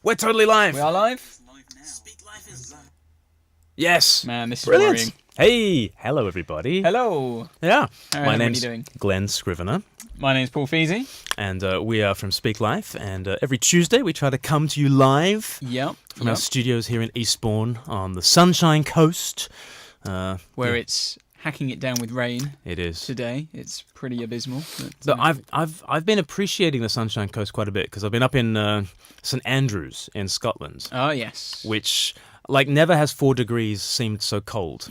We're totally live. We are live? Yes. Man, this is Brilliant. worrying. Hey, hello everybody. Hello. Yeah. How My are name's you doing? Glen Scrivener, My name's Paul Feasy. and we are from Speak Life. And every Tuesday we try to come to you live Yep. from our studios here in Eastbourne on the Sunshine Coast. Where it's hacking it down with rain It is. today. It's pretty abysmal. So I've been appreciating the Sunshine Coast quite a bit because I've been up in St Andrews in Scotland, Oh, yes. which never has 4 degrees seemed so cold.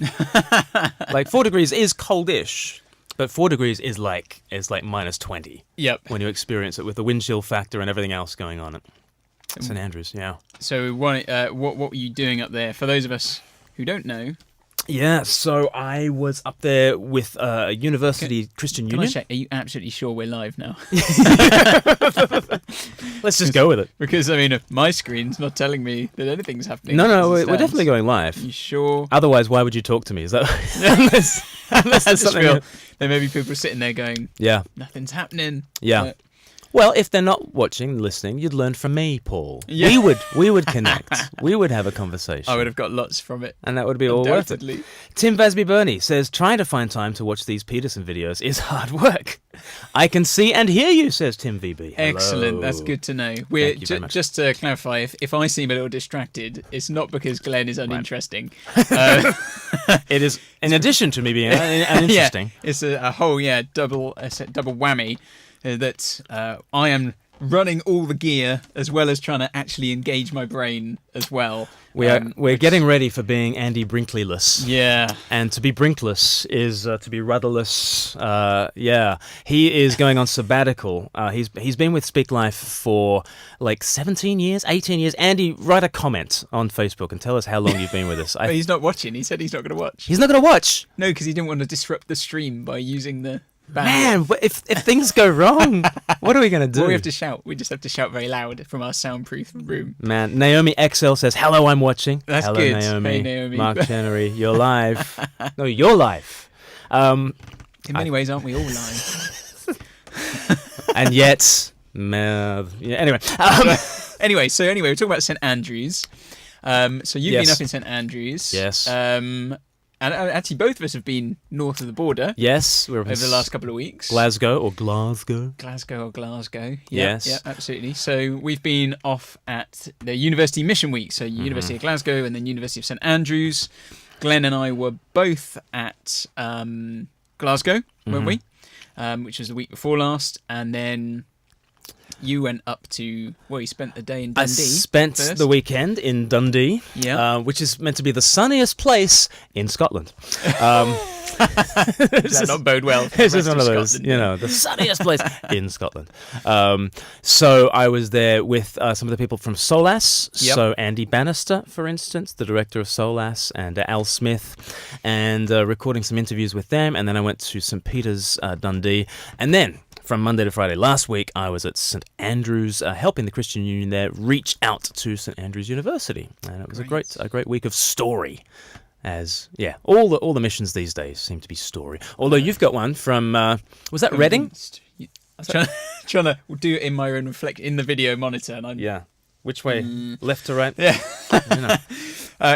4 degrees is coldish, but 4 degrees is like minus 20 Yep. when you experience it with the wind chill factor and everything else going on at St Andrews. Yeah. So what were you doing up there? For those of us who don't know, Yeah, so I was up there with a university Christian can I union. check? Are you absolutely sure we're live now? Let's just go with it. Because, I mean, my screen's not telling me that anything's happening. No, as it we're stands. definitely going live. You sure? Otherwise, why would you talk to me? Is that unless I there's just something? feel there may be people sitting there going, Yeah, nothing's happening. yeah. But Well, if they're not watching, listening, you'd learn from me, Paul. Yeah. We would connect. We would have a conversation. I would have got lots from it. And that would be all worth it. Undoubtedly. Tim Vasby Burney says, trying to find time to watch these Peterson videos is hard work. I can see and hear you, says Tim VB. Hello. Excellent, that's good to know. We're Thank you very much. just to clarify, if I seem a little distracted, it's not because Glen is uninteresting. It is, in addition to me being uninteresting. Yeah, it's a whole double whammy that I am running all the gear as well as trying to actually engage my brain as well. We're getting ready for being Andy Brinkley-less. Yeah. And to be Brinkless is to be rudderless. He is going on sabbatical. He's been with Speak Life for 17 years, 18 years. Andy, write a comment on Facebook and tell us how long you've been with us. But he's not watching. He said he's not going to watch. He's not going to watch. No, because he didn't want to disrupt the stream by using the bandwidth. Man, if things go wrong, what are we going to do? Well, we have to shout. We just have to shout very loud from our soundproof room. Man, Naomi XL says, hello, I'm watching. That's hello, good. Naomi. Hey, Naomi. Mark Chenery, you're live. No, you're live. In many ways, aren't we all live? And yet, anyway. Anyway, we're talking about St Andrews. So you've Yes. been up in St Andrews. Yes. And actually, both of us have been north of the border Yes, we're over the last couple of weeks. Glasgow. Glasgow or Glasgow. Yes. Yeah, absolutely. So we've been off at the University Mission Week. So University of Glasgow and then University of St Andrews. Glen and I were both at Glasgow, weren't we? Which was the week before last. And then you went up to, you spent the day in Dundee. I spent first. the weekend in Dundee, Yeah. which is meant to be the sunniest place in Scotland. Does that not bode well? For the This rest is one of those, Scotland? the sunniest place in Scotland. So I was there with some of the people from SOLAS. Yep. So Andy Bannister, for instance, the director of SOLAS, and Al Smith, and recording some interviews with them. And then I went to St Peter's, Dundee. And then from Monday to Friday last week, I was at St Andrews, helping the Christian Union there reach out to St Andrews University. And it was a great week of story. All the missions these days seem to be story. Although you've got one from, was that Reading? I'm trying to do it in my own in the video monitor, and I'm Which way? Left to right? Yeah. You know.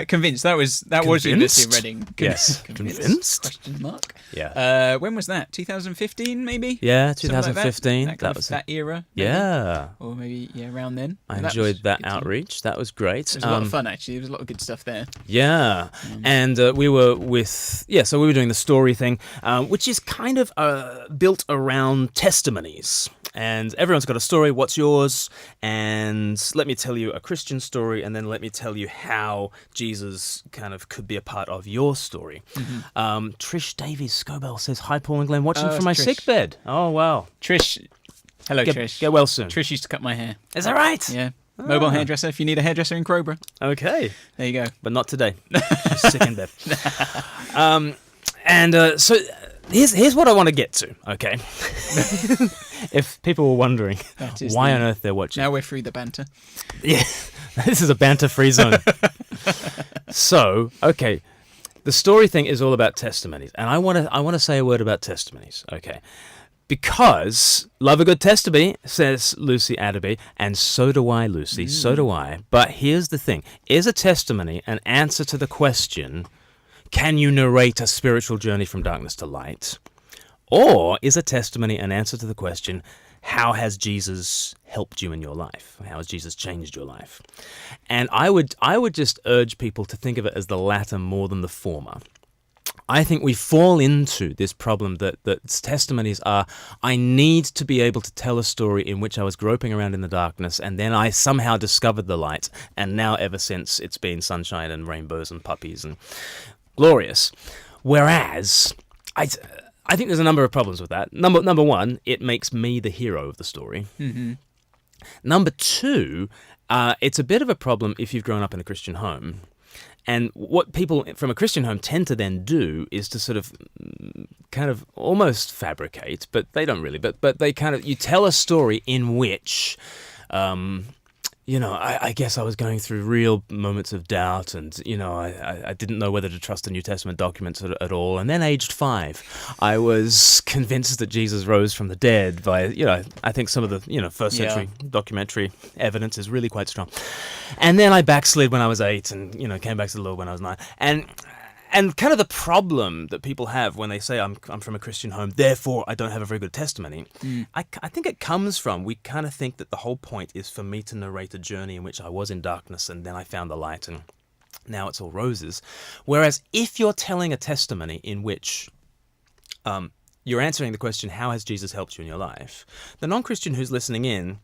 Convinced. That was University of Reading. Yes. Convinced? Question mark. Yeah. When was that? 2015, maybe. Yeah, Something like 2015. that was that era. Maybe? Yeah. Or maybe around then. I And enjoyed that good to- outreach. That was great. It was a lot of fun, actually. There was a lot of good stuff there. Yeah, and we were so we were doing the story thing, which is kind of built around testimonies. And everyone's got a story. What's yours? And let me tell you a Christian story, and then let me tell you how Jesus kind of could be a part of your story. Trish Davies Scobell says, "Hi, Paul and Glenn, watching from my Trish. sick bed." Oh wow, Trish. Hello, Trish. Get well soon. Trish used to cut my hair. Is that right? Yeah. Mobile hairdresser. If you need a hairdresser in Crowborough, Okay. there you go. But not today. She's sick in bed. So here's what I want to get to, okay? If people were wondering why on earth they're watching. Now we're through the banter. Yeah, this is a banter-free zone. So, okay, the story thing is all about testimonies, and I want to say a word about testimonies, okay? Because love a good testimony, says Lucy Adderby, and so do I, Lucy, so do I. But here's the thing. Is a testimony an answer to the question, can you narrate a spiritual journey from darkness to light? Or is a testimony an answer to the question, how has Jesus helped you in your life? How has Jesus changed your life? And I would just urge people to think of it as the latter more than the former. I think we fall into this problem that testimonies are, I need to be able to tell a story in which I was groping around in the darkness and then I somehow discovered the light, and now ever since it's been sunshine and rainbows and puppies and glorious. Whereas, I think there's a number of problems with that. Number one, it makes me the hero of the story. Mm-hmm. Number two, it's a bit of a problem if you've grown up in a Christian home. And what people from a Christian home tend to then do is to sort of kind of almost fabricate, but they don't really, but they kind of, you tell a story in which, I guess I was going through real moments of doubt and, I didn't know whether to trust the New Testament documents at all. And then aged 5, I was convinced that Jesus rose from the dead by, I think some of the, first century documentary evidence is really quite strong. And then I backslid when I was 8 and, came back to the Lord when I was 9. And kind of the problem that people have when they say, I'm from a Christian home, therefore I don't have a very good testimony, I think it comes from, we kind of think that the whole point is for me to narrate a journey in which I was in darkness and then I found the light and now it's all roses. Whereas if you're telling a testimony in which you're answering the question, how has Jesus helped you in your life? The non-Christian who's listening in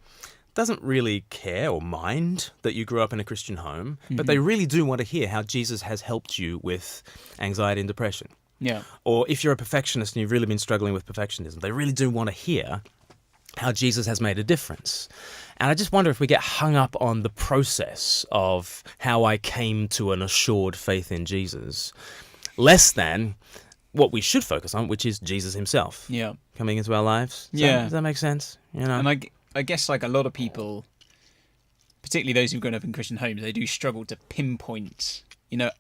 doesn't really care or mind that you grew up in a Christian home, but they really do want to hear how Jesus has helped you with anxiety and depression. Yeah. Or if you're a perfectionist and you've really been struggling with perfectionism, they really do want to hear how Jesus has made a difference. And I just wonder if we get hung up on the process of how I came to an assured faith in Jesus, less than what we should focus on, which is Jesus himself coming into our lives. Does that make sense? And I guess like a lot of people, particularly those who've grown up in Christian homes, they do struggle to pinpoint,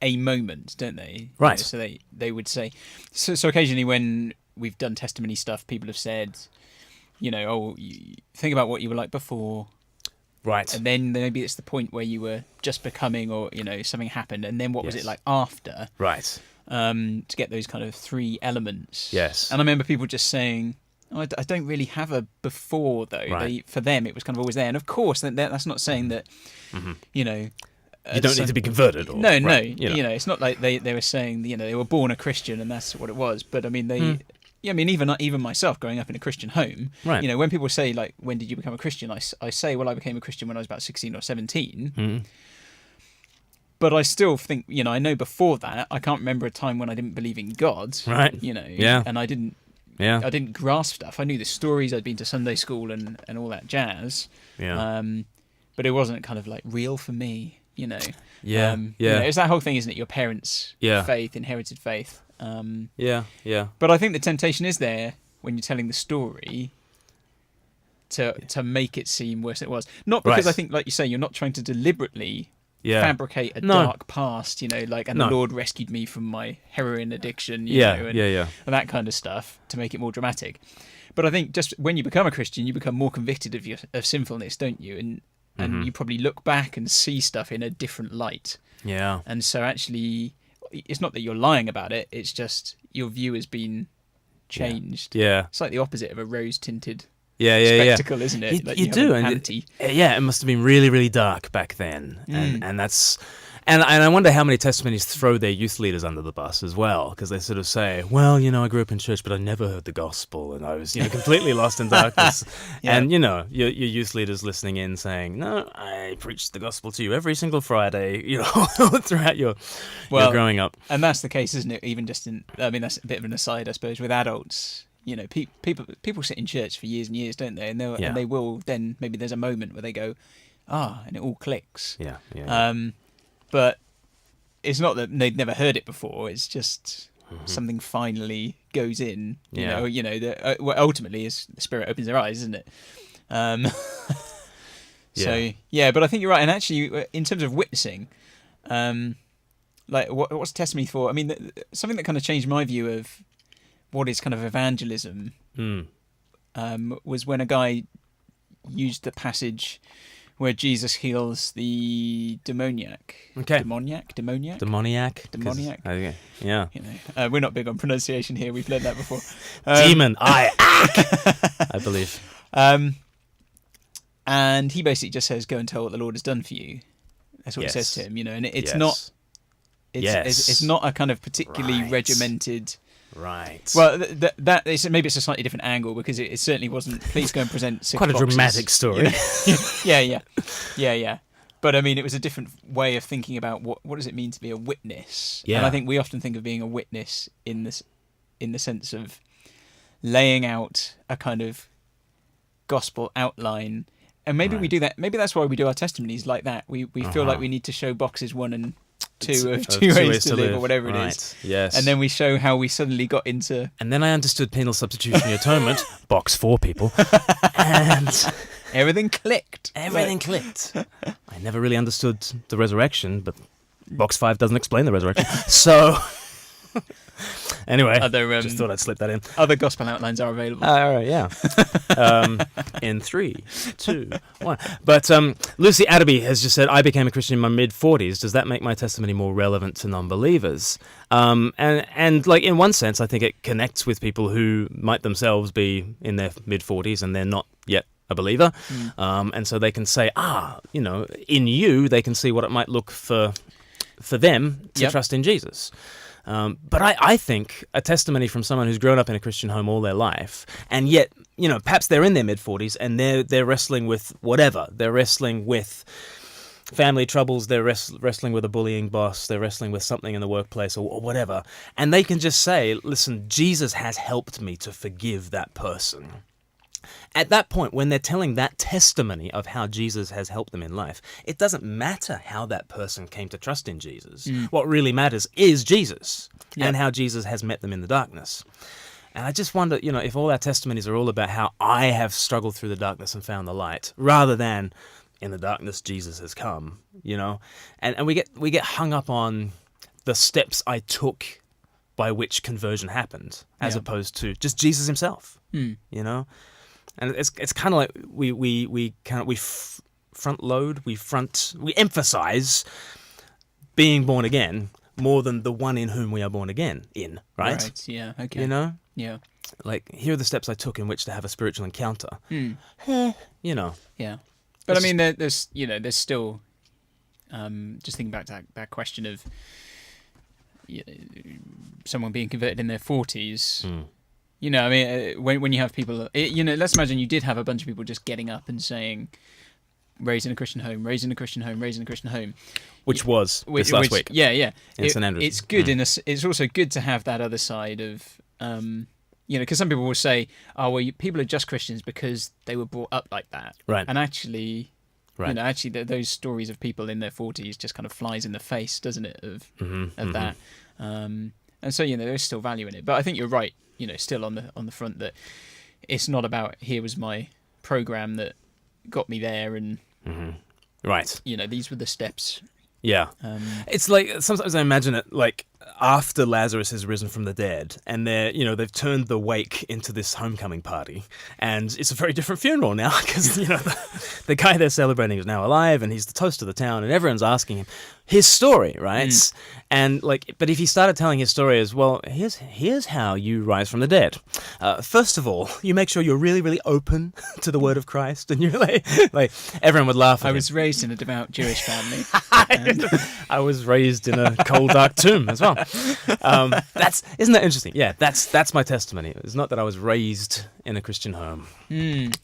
a moment, don't they? Right. So they would say, so occasionally when we've done testimony stuff, people have said, think about what you were like before. Right. And then maybe it's the point where you were just becoming or, something happened. And then what was it like after? Right. To get those kind of 3 elements. Yes. And I remember people just saying, I don't really have a before, though. Right. For them, it was kind of always there. And of course, that's not saying that, you don't need to be converted. Or, no. It's not like they were saying, they were born a Christian and that's what it was. But I mean, even myself growing up in a Christian home, right. When people say, like, when did you become a Christian? I say, well, I became a Christian when I was about 16 or 17. But I still think, I know before that, I can't remember a time when I didn't believe in God. Right. And I didn't. Yeah. I didn't grasp stuff. I knew the stories. I'd been to Sunday school and all that jazz. Yeah. But it wasn't kind of like real for me, Yeah. It's that whole thing, isn't it? Your parents' faith, inherited faith. Yeah. But I think the temptation is there when you're telling the story to make it seem worse than it was. Not because I think, like you say, you're not trying to deliberately fabricate a dark past, the Lord rescued me from my heroin addiction, and that kind of stuff to make it more dramatic. But I think just when you become a Christian, you become more convicted of sinfulness, don't you? And you probably look back and see stuff in a different light. Yeah. And so actually, it's not that you're lying about it, it's just your view has been changed. Yeah. It's like the opposite of a rose-tinted spectacle, isn't it? You do, and it must have been really, really dark back then, and that's, and I wonder how many testimonies throw their youth leaders under the bus as well, because they sort of say, well, I grew up in church, but I never heard the gospel, and I was, completely lost in darkness, and your youth leaders listening in saying, no, I preached the gospel to you every single Friday, throughout your growing up, and that's the case, isn't it? Even just that's a bit of an aside, I suppose, with adults. People sit in church for years and years, don't they? And they will then, maybe there's a moment where they go, and it all clicks. Yeah. But it's not that they'd never heard it before. It's just something finally goes in. Ultimately, is the Spirit opens their eyes, isn't it? So but I think you're right. And actually, in terms of witnessing, like what's testimony for? I mean, something that kind of changed my view of what is kind of evangelism was when a guy used the passage where Jesus heals the demoniac. Okay. Demoniac. Okay. Yeah. You know, we're not big on pronunciation here. We've learned that before. Demon. I believe. And he basically just says, "Go and tell what the Lord has done for you." That's what Yes. he says to him. You know, and it's Yes. not. Yes. It's not a kind of particularly Right. regimented. Right. Well, that is, maybe it's a slightly different angle because it certainly wasn't. Please go and present six Quite a boxes," dramatic story. you know? Yeah. But I mean, it was a different way of thinking about what does it mean to be a witness. Yeah. And I think we often think of being a witness in the sense of laying out a kind of gospel outline. And maybe we Right. do that. Maybe that's why we do our testimonies like that. We feel like we need to show boxes 1 and 2 of two ways to live, or whatever it is. Yes. And then we show how we suddenly got into. And then I understood penal substitutionary atonement, box 4 people, and Everything clicked. everything clicked. I never really understood the resurrection, but box 5 doesn't explain the resurrection. So, anyway, Other just thought I'd slip that in. other gospel outlines are available. All right, yeah. In 3, 2, 1. But Lucy Adderby has just said, I became a Christian in my mid-40s. Does that make my testimony more relevant to non-believers? And like, in one sense, I think it connects with people who might themselves be in their mid-40s and they're not yet a believer. And so they can say, you know, in you, they can see what it might look for them to Yep. trust in Jesus. But I think a testimony from someone who's grown up in a Christian home all their life, and yet, you know, perhaps they're in their mid-40s and they're wrestling with whatever. They're wrestling with family troubles, they're wrestling with a bullying boss, they're wrestling with something in the workplace or whatever. And they can just say, listen, Jesus has helped me to forgive that person. At that point, when they're telling that testimony of how Jesus has helped them in life, it doesn't matter how that person came to trust in Jesus. What really matters is Jesus and how Jesus has met them in the darkness. And I just wonder, you know, if all our testimonies are all about how I have struggled through the darkness and found the light, rather than in the darkness Jesus has come, you know, and we get hung up on the steps I took by which conversion happened, as opposed to just Jesus himself, you know. And it's kind of like we front load, we emphasize being born again more than the one in whom we are born again in, right? Right. Yeah. Okay. You know, Yeah. like, here are the steps I took in which to have a spiritual encounter. You know, Yeah. But I mean, there's still just thinking back to that question of someone being converted in their 40s. You know, I mean, when you have people, you know, let's imagine you did have a bunch of people just getting up and saying, raised in a Christian home, raised in a Christian home, raised in a Christian home. which was this last week. Yeah. In St Andrews. It's good it's also good to have that other side of, you know, because some people will say, oh, well, people are just Christians because they were brought up like that. Right. And actually, Right. you know, actually those stories of people in their 40s just kind of flies in the face, doesn't it, of that. And so, you know, there's still value in it. But I think you're right, you know, still on the front that it's not about, here was my program that got me there and, Right. you know, these were the steps. Yeah. It's like, sometimes I imagine it like after Lazarus has risen from the dead and they've turned the wake into this homecoming party, and it's a very different funeral now because, you know, the guy they're celebrating is now alive and he's the toast of the town and everyone's asking him his story, right? And like, but if he started telling his story as, well, here's how you rise from the dead. First of all, you make sure you're really, really open to the word of Christ, and you're like everyone would laugh at I him. was raised in a devout Jewish family. I was raised in a cold, dark tomb as well. Isn't that interesting? Yeah, that's my testimony. It's not that I was raised in a Christian home.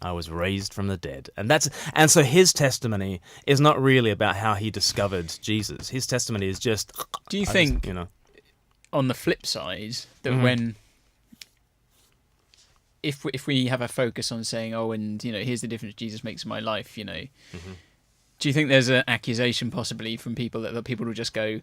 I was raised from the dead, and so his testimony is not really about how he discovered Jesus. His testimony is just. Do you think, you know, on the flip side, that if we have a focus on saying, oh, and, you know, here's the difference Jesus makes in my life, you know, do you think there's an accusation possibly from people that people will just go,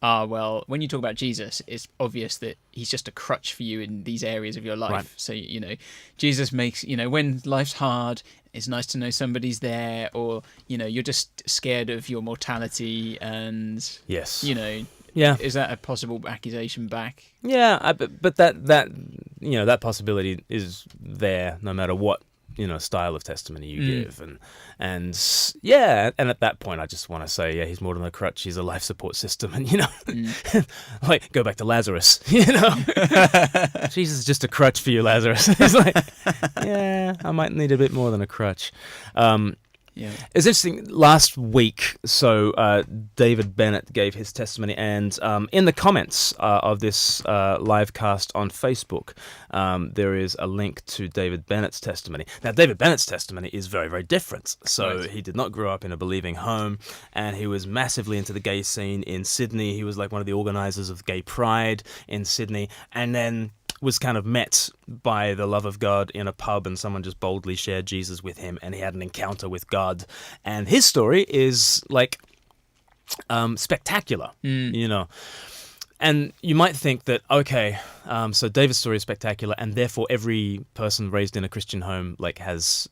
well, when you talk about Jesus, it's obvious that he's just a crutch for you in these areas of your life. Right. So, you know, Jesus makes, you know, when life's hard, it's nice to know somebody's there, or, you know, you're just scared of your mortality and, yes, you know, yeah, is that a possible accusation back? yeah, but that that possibility is there no matter what style of testimony you give, and at that point I just want to say, he's more than a crutch, he's a life support system, and like go back to Lazarus, Jesus is just a crutch for you, Lazarus. It's like, I might need a bit more than a crutch. It's interesting. Last week, David Bennett gave his testimony, and in the comments of this livecast on Facebook, there is a link to David Bennett's testimony. Now, David Bennett's testimony is very, very different. So he did not grow up in a believing home, and he was massively into the gay scene in Sydney. He was like one of the organisers of Gay Pride in Sydney, and then was kind of met by the love of God in a pub, and someone just boldly shared Jesus with him, and he had an encounter with God. And his story is like spectacular, And you might think that, okay, so David's story is spectacular, and therefore every person raised in a Christian home has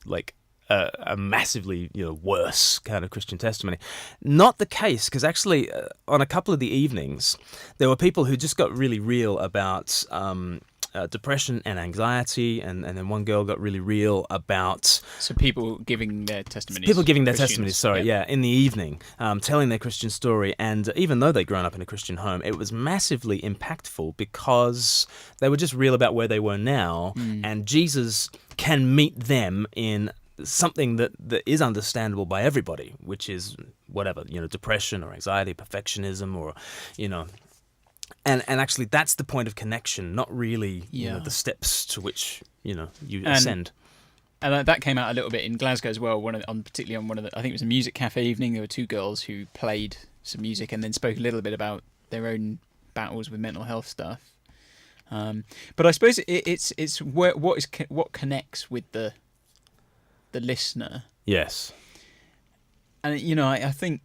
a massively worse kind of Christian testimony. Not the case, because actually on a couple of the evenings there were people who just got really real about depression and anxiety, and then one girl got really real about... So people giving their testimonies. In the evening, telling their Christian story, and even though they'd grown up in a Christian home, it was massively impactful because they were just real about where they were now, and Jesus can meet them in something that is understandable by everybody, which is whatever, depression or anxiety, perfectionism, or, And actually, that's the point of connection, not really the steps to which you ascend. And that came out a little bit in Glasgow as well. Particularly on one of the, I think it was a music cafe evening. There were two girls who played some music and then spoke a little bit about their own battles with mental health stuff. But I suppose it's what connects with the listener. Yes. And I think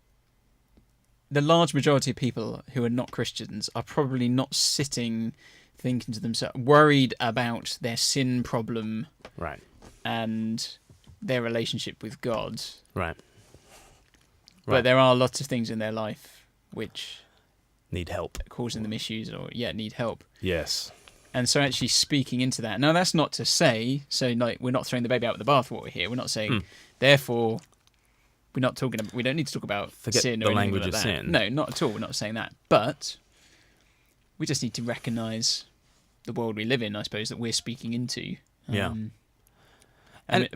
the large majority of people who are not Christians are probably not sitting thinking to themselves, worried about their sin problem, right, and their relationship with God, right. But there are lots of things in their life which need help, causing them issues, or need help. Yes. And so actually speaking into that. Now that's not to say, we're not throwing the baby out with the bathwater here. We're not saying, therefore, we don't need to talk about sin or the language like of that. sin. No, not at all. We're not saying that. But we just need to recognise the world we live in, I suppose, that we're speaking into. And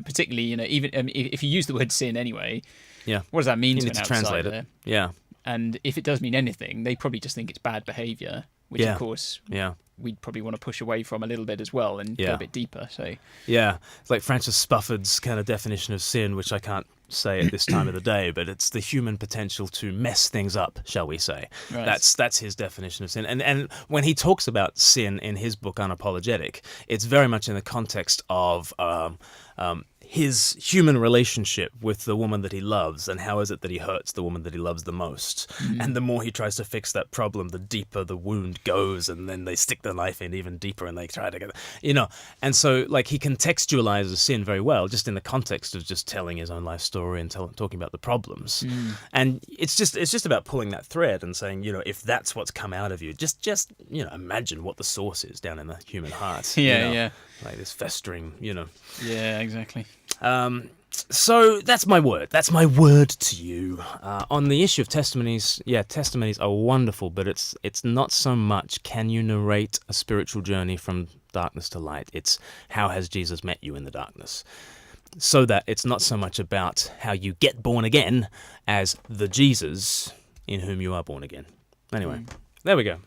particularly, even if you use the word sin anyway, what does that mean to an outsider? Translate it. Yeah. And if it does mean anything, they probably just think it's bad behaviour, which of course we'd probably want to push away from a little bit as well and go a bit deeper. So it's like Francis Spufford's kind of definition of sin, which I can't say at this time of the day, but it's the human potential to mess things up, shall we say. Right. That's his definition of sin. And when he talks about sin in his book Unapologetic, it's very much in the context of his human relationship with the woman that he loves, and how is it that he hurts the woman that he loves the most. And the more he tries to fix that problem, the deeper the wound goes, and then they stick the knife in even deeper and they try to get, and so he contextualizes sin very well, just in the context of just telling his own life story and talking about the problems. And it's just about pulling that thread and saying, if that's what's come out of you, just imagine what the source is down in the human heart. Like this festering, Yeah, exactly. So that's my word. That's my word to you. On the issue of testimonies, testimonies are wonderful, but it's not so much can you narrate a spiritual journey from darkness to light. It's how has Jesus met you in the darkness. So that it's not so much about how you get born again as the Jesus in whom you are born again. Anyway, there we go.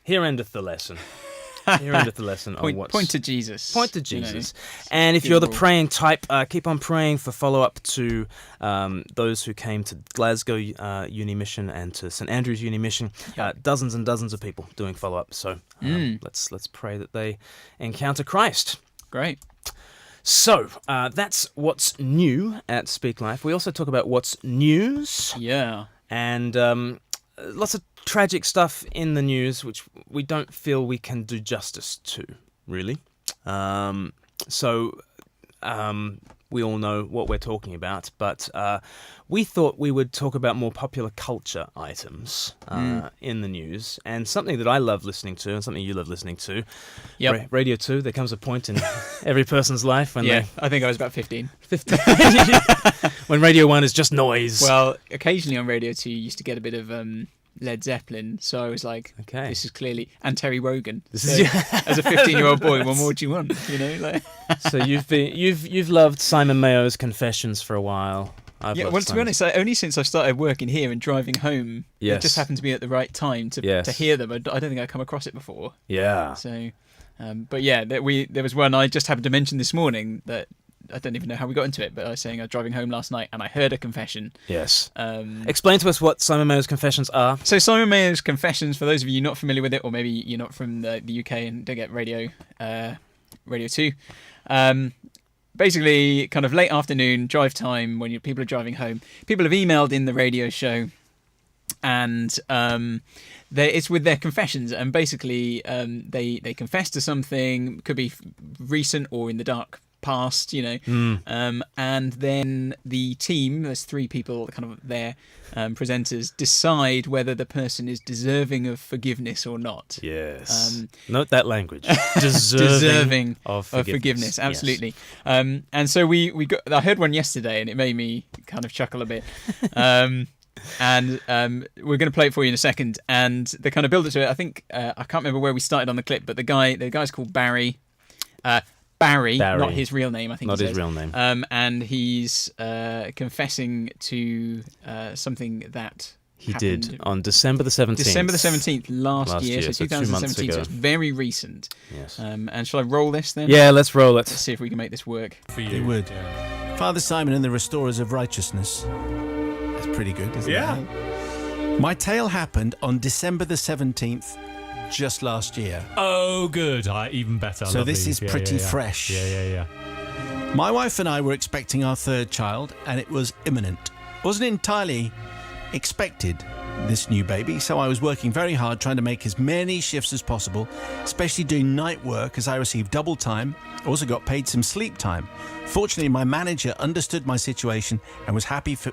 Here endeth the lesson. Here endeth the lesson on what's... Point to Jesus. Point to Jesus. And if you're the praying type, keep on praying for follow-up to those who came to Glasgow Uni Mission and to St Andrew's Uni Mission. Dozens and dozens of people doing follow-up. So let's pray that they encounter Christ. Great. So that's what's new at Speak Life. We also talk about what's news. Yeah. And lots of tragic stuff in the news, which we don't feel we can do justice to, really. we all know what we're talking about, but we thought we would talk about more popular culture items in the news, and something that I love listening to and something you love listening to. Yep. Radio 2, there comes a point in every person's life when I think I was about 15. when Radio 1 is just noise. Well, occasionally on Radio 2 you used to get a bit of Led Zeppelin, so I was like, okay, this is clearly, and Terry Wogan. This so, is as a 15-year-old boy, what more do you want? You know, like. So you've loved Simon Mayo's Confessions for a while. Well, to be honest, only since I started working here and driving home, yes, it just happened to be at the right time to hear them. I don't think I'd come across it before. Yeah. So, but yeah, there was one I just happened to mention this morning that I don't even know how we got into it, but I was saying I was driving home last night and I heard a confession. Yes. Explain to us what Simon Mayo's Confessions are. So Simon Mayo's Confessions, for those of you not familiar with it, or maybe you're not from the UK and don't get Radio 2, basically kind of late afternoon drive time when people are driving home. People have emailed in the radio show, and it's with their confessions, and basically they confess to something, could be recent or in the dark past, you know, and then the team, there's three people kind of there, presenters, decide whether the person is deserving of forgiveness or not. Yes. Note that language. Deserving of forgiveness. Absolutely. Yes. And so I heard one yesterday and it made me kind of chuckle a bit. And we're going to play it for you in a second. And the kind of build up to it, I think, I can't remember where we started on the clip, but the guy's called Barry. Barry, not his real name, I think. Not his real name. And he's confessing to something that he happened did on December the 17th. December the 17th last year, so 2 months 2017, ago. so it's very recent. Yes. And shall I roll this then? Yeah, let's roll it. Let's see if we can make this work. For you. It would. Yeah. Father Simon and the Restorers of Righteousness. That's pretty good, isn't it? My tale happened on December the 17th, just last year. Oh, good. Even better. So this is pretty fresh. Yeah. My wife and I were expecting our third child, and it was imminent. Wasn't entirely expected, this new baby, so I was working very hard trying to make as many shifts as possible, especially doing night work as I received double time. I also got paid some sleep time. Fortunately, my manager understood my situation and was happy for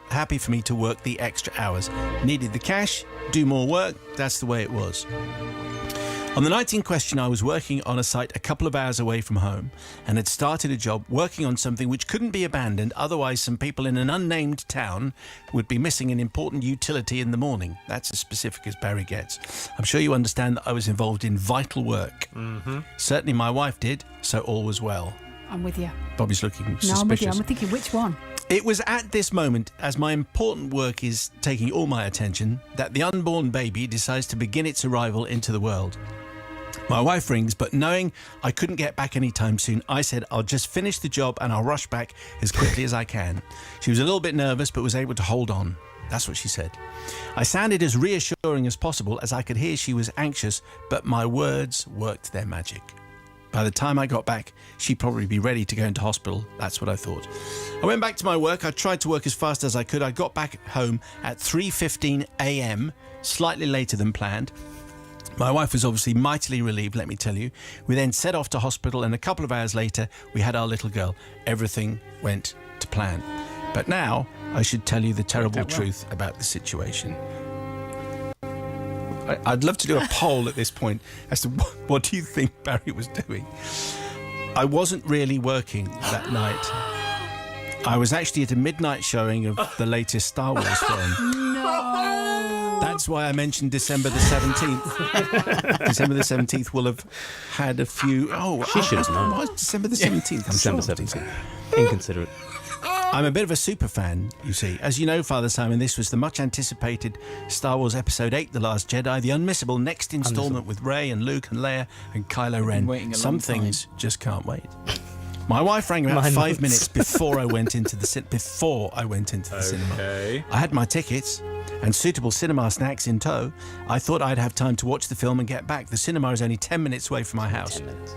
me to work the extra hours. Needed the cash, do more work, that's the way it was. On the night in question, I was working on a site a couple of hours away from home and had started a job working on something which couldn't be abandoned, otherwise some people in an unnamed town would be missing an important utility in the morning. That's as specific as Barry gets. I'm sure you understand that I was involved in vital work. Mm-hmm. Certainly my wife did, so all was well. I'm with you. Bobby's looking suspicious. No, I'm with you. I'm thinking, which one? It was at this moment, as my important work is taking all my attention, that the unborn baby decides to begin its arrival into the world. My wife rings, but knowing I couldn't get back anytime soon, I said I'll just finish the job and I'll rush back as quickly as I can. She was a little bit nervous, but was able to hold on. That's what she said. I sounded as reassuring as possible, as I could hear she was anxious, but my words worked their magic. By the time I got back, she'd probably be ready to go into hospital. That's what I thought. I went back to my work. I tried to work as fast as I could. I got back home at 3:15 a.m., slightly later than planned. My wife was obviously mightily relieved, let me tell you. We then set off to hospital, and a couple of hours later, we had our little girl. Everything went to plan. But now, I should tell you the terrible truth about the situation. I'd love to do a poll at this point as to what do you think Barry was doing. I wasn't really working that night. I was actually at a midnight showing of the latest Star Wars film. No. That's why I mentioned December the 17th. December the 17th will have had a few... She should have known. What's December the 17th? December 17th. Inconsiderate. I'm a bit of a super fan, you see. As you know, Father Simon, this was the much-anticipated Star Wars Episode 8, The Last Jedi, the unmissable next instalment with Rey and Luke and Leia and Kylo Ren. Some things just can't wait. My wife rang about 5 minutes before I went into the cinema. I had my tickets and suitable cinema snacks in tow. I thought I'd have time to watch the film and get back. The cinema is only 10 minutes away from my house. 10 minutes.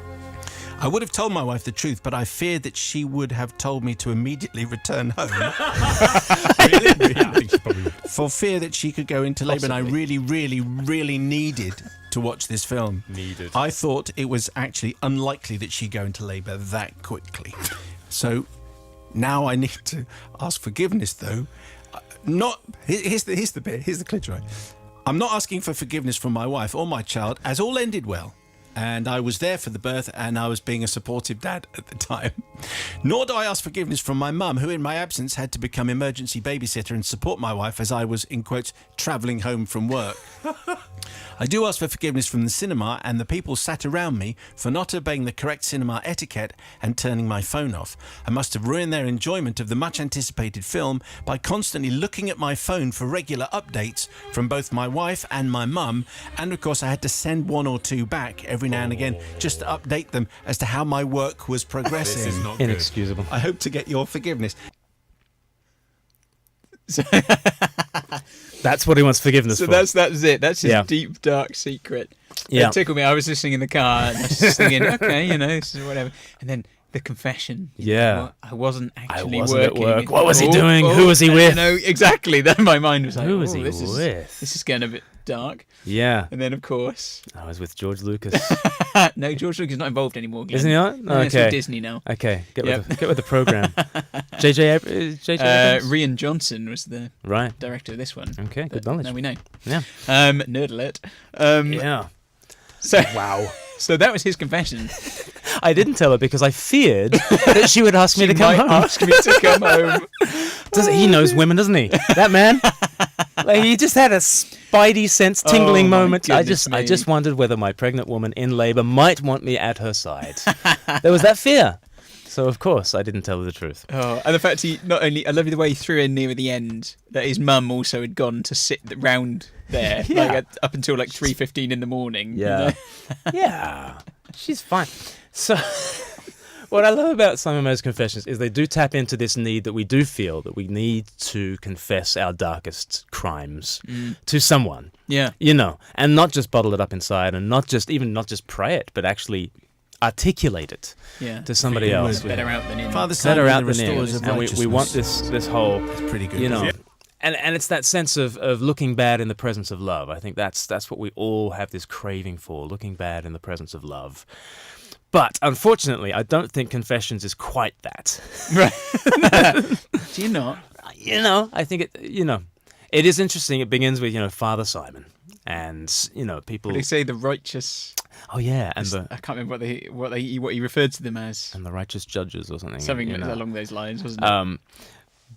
I would have told my wife the truth, but I feared that she would have told me to immediately return home. Really? Yeah, I think she probably would. For fear that she could go into labour, and I really, really, really needed to watch this film. I thought it was actually unlikely that she'd go into labour that quickly. So Now I need to ask forgiveness, though. Here's the clincher. Right? I'm not asking for forgiveness from my wife or my child, as all ended well. And I was there for the birth, and I was being a supportive dad at the time. Nor do I ask forgiveness from my mum, who in my absence had to become emergency babysitter and support my wife as I was, in quotes, travelling home from work. I do ask for forgiveness from the cinema and the people sat around me for not obeying the correct cinema etiquette and turning my phone off. I must have ruined their enjoyment of the much anticipated film by constantly looking at my phone for regular updates from both my wife and my mum, and of course I had to send one or two back every now and again just to update them as to how my work was progressing. This is not good. Inexcusable. I hope to get your forgiveness. That's what he wants forgiveness So for. that's it. That's his Yeah. deep, dark secret. Yeah. It tickled me. I was listening in the car and I was just thinking, okay, this is whatever. And then the confession. Yeah. I wasn't actually wasn't at working. work. What was he doing? Who was he with? Exactly. Then my mind was like, Who was he this with? is getting a bit dark. Yeah. And then, of course, I was with George Lucas. no, George Lucas is not involved anymore. Glenn. Isn't he not? No, it's all Okay. Disney now. Okay. Get Yep. with the program. JJ Abrams? Rian Johnson was the Right. director of this one. Okay. Good But knowledge. Now we know. Yeah. Nerd alert. Yeah. So, Wow. so that was his confession. I didn't tell her because I feared that she would ask me to come might home. ask me to come home. He knows women, doesn't he? That man. Like, he just had a spidey sense tingling Oh, my moment. I goodness just me. wondered whether my pregnant woman in labour might want me at her side. There was that fear. So of course I didn't tell her the truth. Oh, and the fact I love the way he threw in near the end that his mum also had gone to sit round there, Yeah. up until like 3:15 in the morning. Yeah. Yeah. She's fine. So what I love about Simon May's confessions is they do tap into this need that we do feel, that we need to confess our darkest crimes to someone. Yeah. And not just bottle it up inside, and not just pray it, but actually articulate it Yeah. to somebody else. Better out than in. Father, Better Son, out and the than in. restorers of And we want righteousness. this whole, It's pretty good. and it's that sense of looking bad in the presence of love. I think that's what we all have this craving for, looking bad in the presence of love. But unfortunately, I don't think Confessions is quite that. Right. Do you not? I think it is interesting. It begins with, Father Simon and, people. They say the righteous. Oh yeah, and I can't remember what he referred to them as. the righteous judges or something. Something along those lines, wasn't it?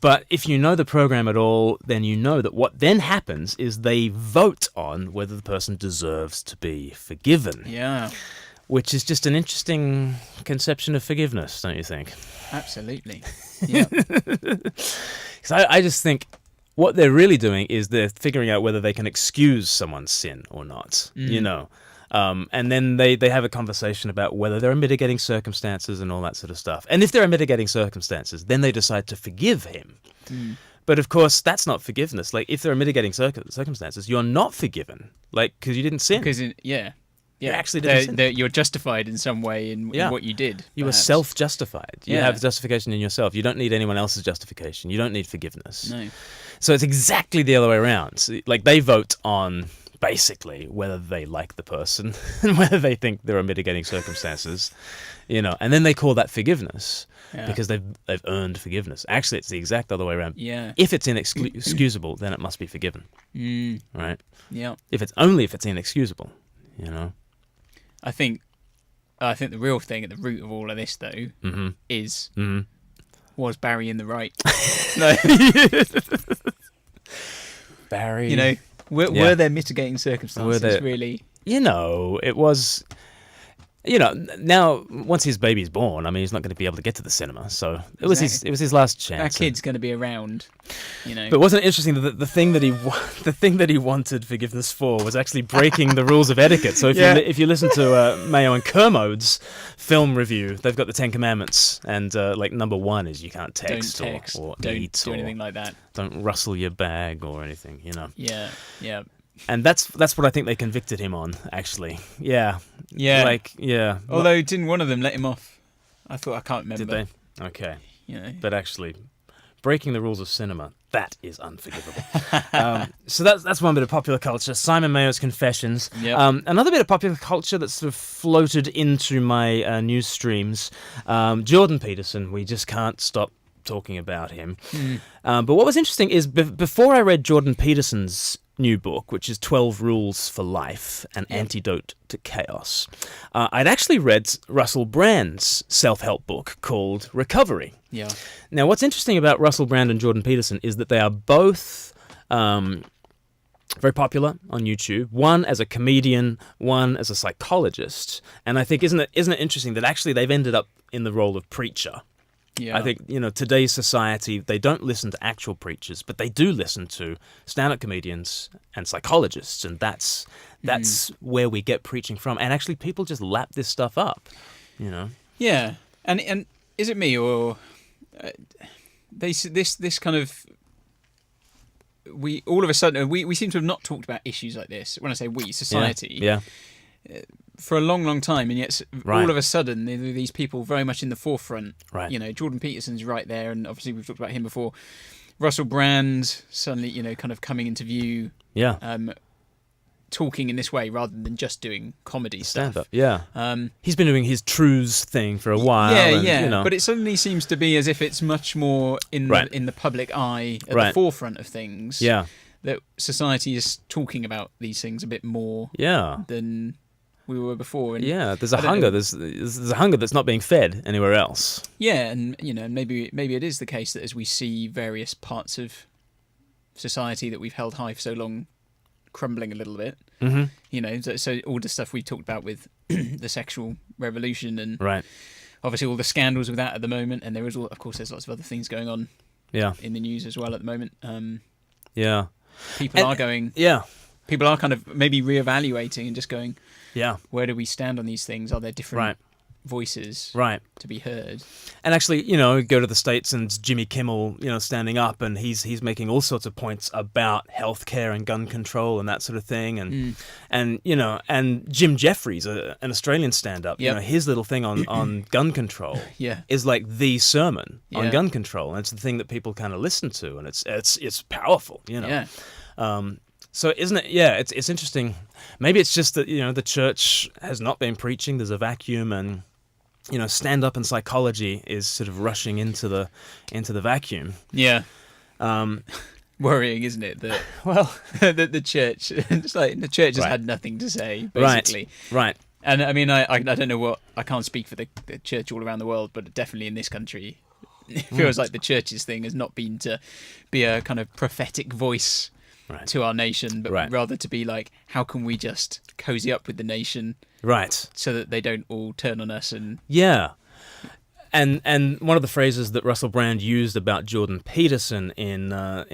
But if you know the program at all, then you know that what then happens is they vote on whether the person deserves to be forgiven. Yeah. Which is just an interesting conception of forgiveness, don't you think? Absolutely. Yeah. Because I just think what they're really doing is they're figuring out whether they can excuse someone's sin or not, and then they have a conversation about whether there are mitigating circumstances and all that sort of stuff. And if there are mitigating circumstances, then they decide to forgive him. But of course, that's not forgiveness. Like, if there are mitigating circumstances, you're not forgiven, because you didn't sin. Because You actually didn't sin. You're justified in some way in what you did. You were perhaps. self-justified. You Yeah. have justification in yourself. You don't need anyone else's justification. You don't need forgiveness. No. So it's exactly the other way around. So, like, they vote on basically whether they like the person and whether they think there are mitigating circumstances, and then they call that forgiveness because they've earned forgiveness. Actually, it's the exact other way around. Yeah. If it's inexcusable, then it must be forgiven. Right? Yeah. If it's inexcusable, I think the real thing at the root of all of this, though, is was Barry in the right? No. Barry. Were there mitigating circumstances? Really? It was. Now once his baby's born, I mean, he's not going to be able to get to the cinema, so it was his last chance. That kid's going to be around. But wasn't it interesting that the thing that he wanted forgiveness for was actually breaking the rules of etiquette? So if you listen to Mayo and Kermode's film review, they've got the 10 Commandments, and number 1 is you can't text, or don't eat do or anything like that. don't rustle your bag or anything. Yeah. Yeah. And that's what I think they convicted him on, actually. Yeah. Yeah. Although didn't one of them let him off? I can't remember. Did they? Okay. But actually, breaking the rules of cinema, that is unforgivable. So that's one bit of popular culture. Simon Mayo's Confessions. Yep. Another bit of popular culture that's sort of floated into my news streams. Jordan Peterson, we just can't stop talking about him. But what was interesting is before I read Jordan Peterson's new book, which is 12 Rules for Life, An Antidote to Chaos, I'd actually read Russell Brand's self-help book called Recovery. Yeah. Now, what's interesting about Russell Brand and Jordan Peterson is that they are both very popular on YouTube. One as a comedian, one as a psychologist. And I think isn't it interesting that actually they've ended up in the role of preacher. Yeah. I think, today's society, they don't listen to actual preachers, but they do listen to stand-up comedians and psychologists, and that's where we get preaching from. And actually, people just lap this stuff up, Yeah, and is it me or this kind of we all of a sudden we seem to have not talked about issues like this. When I say we, society, Yeah. for a long, long time, and yet Right. all of a sudden there are these people very much in the forefront. Right. Jordan Peterson's right there, and obviously we've talked about him before. Russell Brand suddenly, kind of coming into view, Yeah. talking in this way rather than just doing comedy Stand stuff. up. Yeah. He's been doing his truths thing for a while. and, But it suddenly seems to be as if it's much more in Right. the public eye, at the Right. forefront of things. Yeah. That society is talking about these things a bit more Yeah. than we were before. And Yeah. There's a I don't hunger. know. There's a hunger that's not being fed anywhere else. Yeah, and maybe it is the case that as we see various parts of society that we've held high for so long crumbling a little bit, Mm-hmm. so all the stuff we talked about with the sexual revolution and Right. obviously all the scandals with that at the moment, and there is of course there's lots of other things going on Yeah. in the news as well at the moment. Yeah. People And- are going. Yeah. People are kind of maybe reevaluating and just going, Yeah. where do we stand on these things? Are there different Right. voices Right. to be heard? And actually, go to the States and it's Jimmy Kimmel, standing up, and he's making all sorts of points about healthcare and gun control and that sort of thing. And Jim Jeffries, an Australian stand-up, Yep. his little thing on gun control Yeah. is like the sermon on Yeah. gun control, and it's the thing that people kind of listen to, and it's powerful, Yeah. So isn't it? Yeah, it's interesting. Maybe it's just that the church has not been preaching. There's a vacuum, and stand up and psychology is sort of rushing into the vacuum. Yeah. Um, Worrying, isn't it? That well, the church, just like the church has Right. had nothing to say, basically. right. And I mean, I don't know what, I can't speak for the church all around the world, but definitely in this country, it feels like the church's thing has not been to be a kind of prophetic voice Right. to our nation, but Right. rather to be like, how can we just cozy up with the nation Right. so that they don't all turn on us? And Yeah. And one of the phrases that Russell Brand used about Jordan Peterson in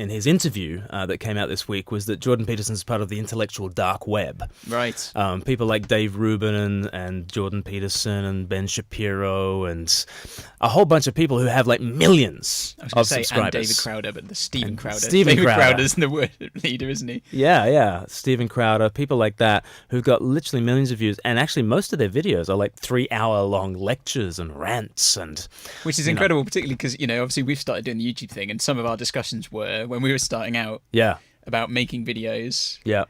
his interview that came out this week was that Jordan Peterson is part of the intellectual dark web. right, People like Dave Rubin and Jordan Peterson and Ben Shapiro and a whole bunch of people who have like millions I was going of to say and subscribers. David Crowder, but the Stephen And Crowder. Stephen David Crowder. Crowder's the word leader, isn't he? Yeah, Stephen Crowder, people like that who've got literally millions of views, and actually most of their videos are like 3-hour-long lectures and rants and Which is incredible, particularly because, obviously we've started doing the YouTube thing, and some of our discussions were, when we were starting out, yeah, about making videos. yeah,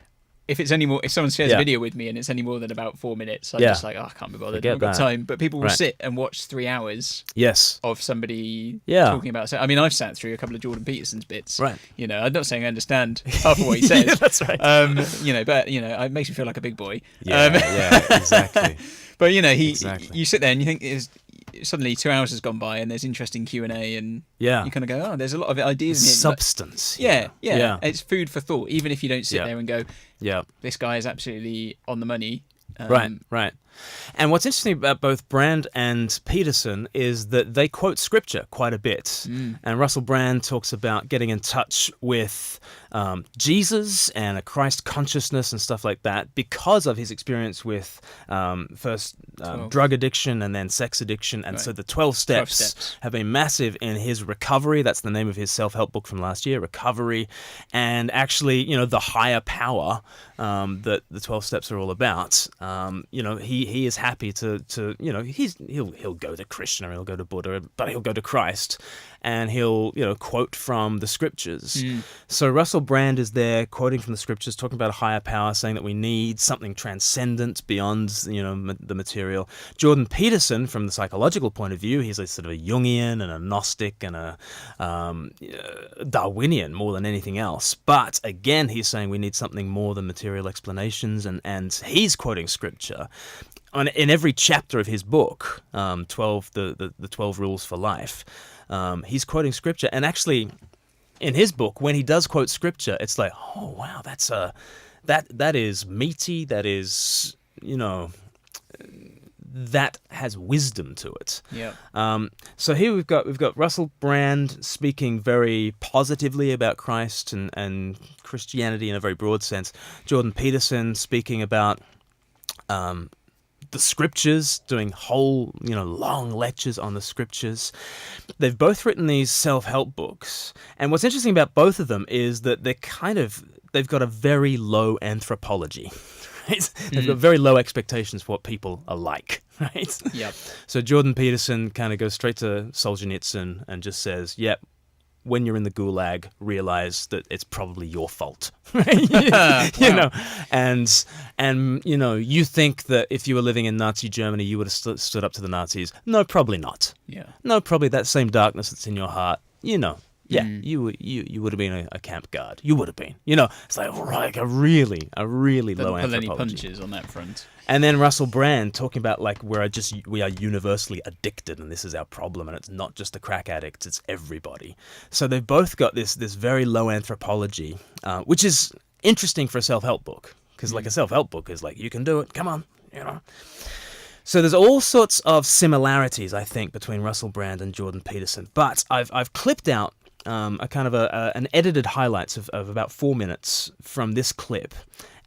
If someone shares Yeah. a video with me and it's any more than about 4 minutes, I'm Yeah. just like, I can't be bothered. Forget I've got that. time. But people will Right. sit and watch 3 hours yes, of somebody Yeah. talking about. So, I mean, I've sat through a couple of Jordan Peterson's bits. Right. I'm not saying I understand half of what he says. Yeah, that's right. But it makes me feel like a big boy. yeah, exactly. But Exactly. you sit there and you think suddenly 2 hours has gone by and there's interesting Q&A and Yeah. you kind of go, oh, there's a lot of ideas in here. Substance. Yeah. Yeah. It's food for thought, even if you don't sit Yeah. there and go, Yeah. this guy is absolutely on the money. Right. And what's interesting about both Brand and Peterson is that they quote scripture quite a bit. And Russell Brand talks about getting in touch with Jesus and a Christ consciousness and stuff like that because of his experience with first drug addiction and then sex addiction. And so the 12 steps have been massive in his recovery. That's the name of his self-help book from last year, Recovery. And actually, the higher power that the 12 steps are all about. He is happy to he'll go to Krishna, he'll go to Buddha, but he'll go to Christ, and he'll quote from the scriptures. So Russell Brand is there quoting from the scriptures, talking about a higher power, saying that we need something transcendent beyond the material. Jordan Peterson, from the psychological point of view, he's a sort of a Jungian and a Gnostic and a Darwinian more than anything else. But again, he's saying we need something more than material explanations, and he's quoting scripture. In every chapter of his book, 12 Rules for Life, he's quoting scripture. And actually, in his book, when he does quote scripture, it's like, oh wow, that is meaty. That is that has wisdom to it. Yeah. So here we've got Russell Brand speaking very positively about Christ and Christianity in a very broad sense. Jordan Peterson speaking about the scriptures, doing whole long lectures on the scriptures. They've both written these self-help books, and what's interesting about both of them is that they've got a very low anthropology. Right? They've got very low expectations for what people are like, right? Yep. So Jordan Peterson kind of goes straight to Solzhenitsyn and just says, yep, when you're in the gulag, realize that it's probably your fault. Right? And you think that if you were living in Nazi Germany, you would have stood up to the Nazis. No, probably not. Yeah. No, probably that same darkness that's in your heart, yeah, you would have been a camp guard. You would have been. It's like a really low anthropology. Pull any punches on that front. And then Russell Brand talking about we are universally addicted, and this is our problem, and it's not just the crack addicts, it's everybody. So they've both got this very low anthropology, which is interesting for a self-help book, because like a self-help book is like, you can do it, come on, So there's all sorts of similarities, I think, between Russell Brand and Jordan Peterson. But I've clipped out a kind of an edited highlights of about 4 minutes from this clip,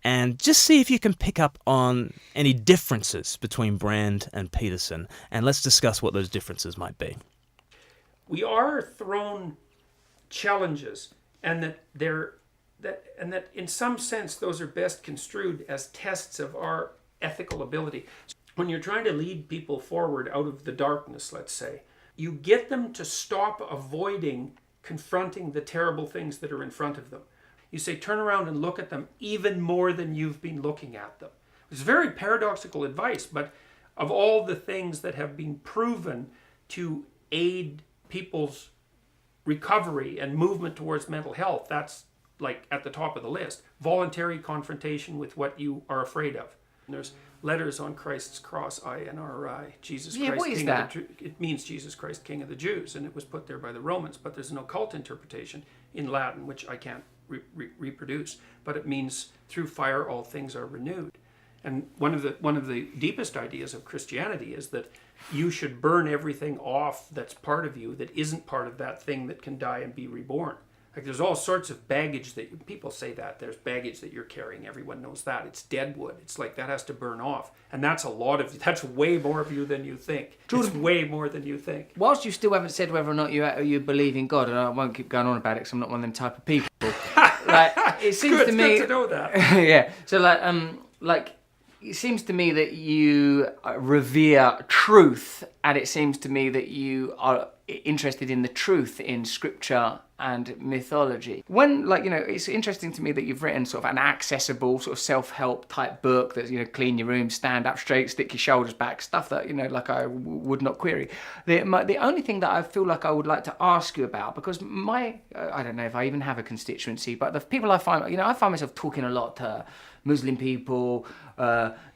and just see if you can pick up on any differences between Brand and Peterson, and let's discuss what those differences might be. We are thrown challenges, and that in some sense those are best construed as tests of our ethical ability. When you're trying to lead people forward out of the darkness, let's say, you get them to stop avoiding confronting the terrible things that are in front of them. You say, turn around and look at them even more than you've been looking at them. It's very paradoxical advice, but of all the things that have been proven to aid people's recovery and movement towards mental health, that's like at the top of the list. Voluntary confrontation with what you are afraid of. And there's letters on Christ's cross, INRI, Jesus Christ, what is King that? of the It means Jesus Christ, King of the Jews, and it was put there by the Romans. But there's an occult interpretation in Latin, which I can't reproduce. But it means through fire all things are renewed. And one of the deepest ideas of Christianity is that you should burn everything off that's part of you that isn't part of that thing that can die and be reborn. Like there's all sorts of baggage that people say that there's baggage that you're carrying. Everyone knows that. It's dead wood. It's like that has to burn off. And that's way more of you than you think. Jordan, it's way more than you think. Whilst you still haven't said whether or not you believe in God, and I won't keep going on about it because I'm not one of them type of people. It seems to me. Good to know that. Yeah. So it seems to me that you revere truth, and it seems to me that you are interested in the truth in scripture and mythology. When, it's interesting to me that you've written sort of an accessible sort of self-help type book that's, clean your room, stand up straight, stick your shoulders back, stuff that, I would not query. The only thing that I feel like I would like to ask you about, because I don't know if I even have a constituency, but the people I find myself talking a lot to Muslim people,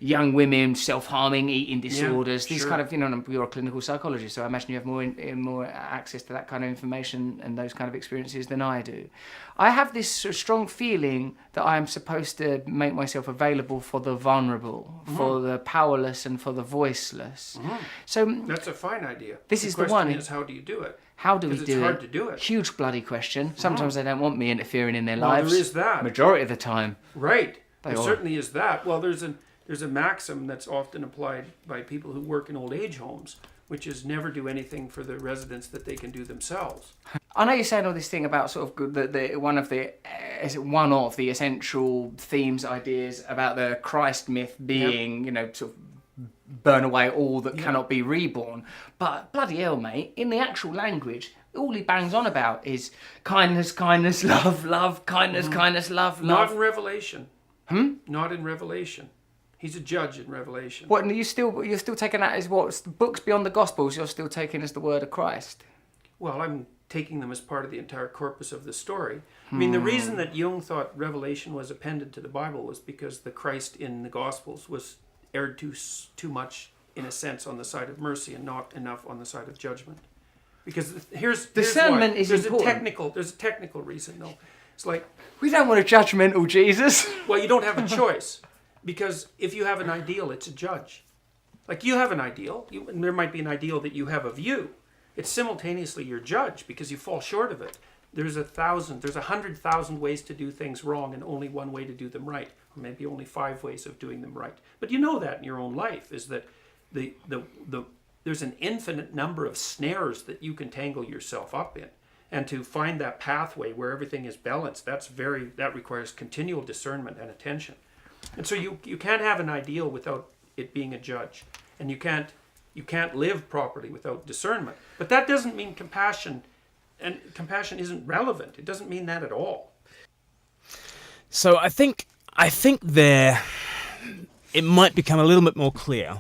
young women, self-harming, eating disorders, these kind of, you're a clinical psychologist, so I imagine you have more access to that kind of information and those kind of experiences than I do. I have this sort of strong feeling that I am supposed to make myself available for the vulnerable, for the powerless and for the voiceless. So that's a fine idea. This is the one. The question is, how do you do it? How do we do it? It's hard to do it. Huge bloody question. Sometimes they don't want me interfering in their lives. There is that. Majority of the time. Right. There certainly is that. Well, there's a maxim that's often applied by people who work in old age homes, which is never do anything for the residents that they can do themselves. I know you're saying all this thing about sort of one of the essential themes, ideas about the Christ myth being, sort of burn away all that cannot be reborn. But bloody hell, mate, in the actual language, all he bangs on about is kindness, kindness, love, love, kindness, kindness, love, Not love. in Revelation. Not in Revelation. He's a judge in Revelation. What? And you're still taking that as what books beyond the Gospels? You're still taking as the word of Christ. Well, I'm taking them as part of the entire corpus of the story. I mean, the reason that Jung thought Revelation was appended to the Bible was because the Christ in the Gospels was erred too much, in a sense, on the side of mercy and not enough on the side of judgment. Because here's discernment why. is important. There's a technical reason, though. It's like, We don't want a judgmental Jesus. well, you don't have a choice, because if you have an ideal, it's a judge. Like, you have an ideal, and there might be an ideal that you have of you. It's simultaneously your judge, because you fall short of it. There's 100,000 ways to do things wrong and only one way to do them right, or maybe only 5 ways of doing them right. But you know that in your own life, is that there's an infinite number of snares that you can tangle yourself up in. And to find that pathway where everything is balanced, that requires continual discernment and attention. And so you can't have an ideal without it being a judge, and you can't live properly without discernment. But that doesn't mean compassion, and compassion isn't relevant. It doesn't mean that at all. So I think there it might become a little bit more clear,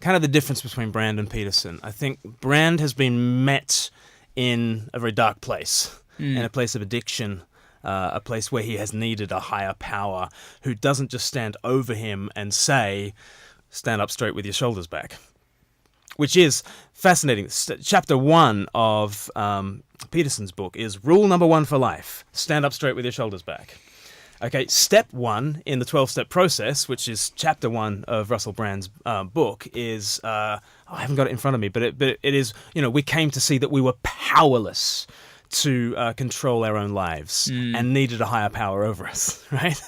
kind of the difference between Brand and Peterson. I think Brand has been met in a very dark place, in a place of addiction, a place where he has needed a higher power who doesn't just stand over him and say, stand up straight with your shoulders back, which is fascinating. Chapter 1 of Peterson's book is rule number 1 for life: stand up straight with your shoulders back. Okay, step 1 in the 12-step process, which is chapter 1 of Russell Brand's book, is I haven't got it in front of me, but it is, we came to see that we were powerless to control our own lives and needed a higher power over us, right?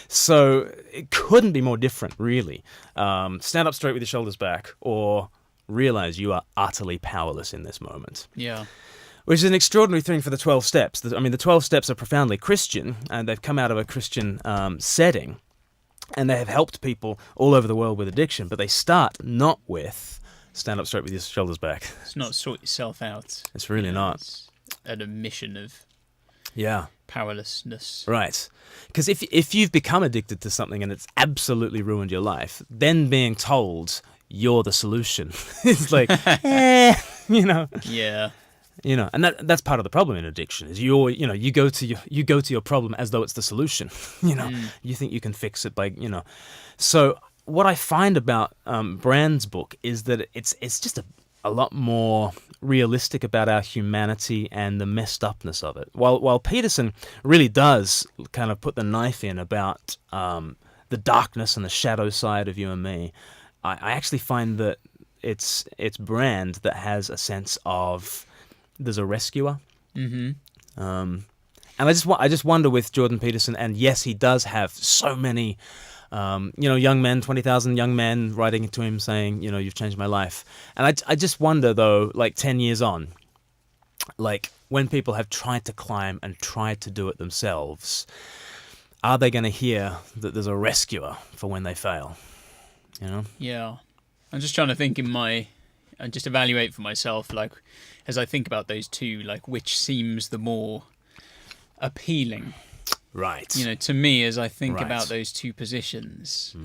So it couldn't be more different, really. Stand up straight with your shoulders back, or realize you are utterly powerless in this moment. Yeah. Which is an extraordinary thing for the 12 steps. I mean, the 12 steps are profoundly Christian, and they've come out of a Christian setting, and they have helped people all over the world with addiction, but they start not with stand up straight with your shoulders back. It's not sort yourself out. It's really not. It's an admission of powerlessness. Right. Because if you've become addicted to something and it's absolutely ruined your life, then being told you're the solution, it's like, Yeah. And that's part of the problem in addiction is you go to your problem as though it's the solution. You think you can fix it by. So what I find about Brand's book is that it's just a lot more realistic about our humanity and the messed upness of it. While Peterson really does kind of put the knife in about the darkness and the shadow side of you and me, I actually find that it's Brand that has a sense of there's a rescuer. Mm-hmm. And I just wonder with Jordan Peterson, and yes, he does have so many, young men, 20,000 young men writing to him saying, you've changed my life. And I just wonder, though, like 10 years on, like when people have tried to climb and tried to do it themselves, are they going to hear that there's a rescuer for when they fail? Yeah. I'm just trying to think and just evaluate for myself, like, as I think about those two, like, which seems the more appealing. Right. To me, as I think about those two positions.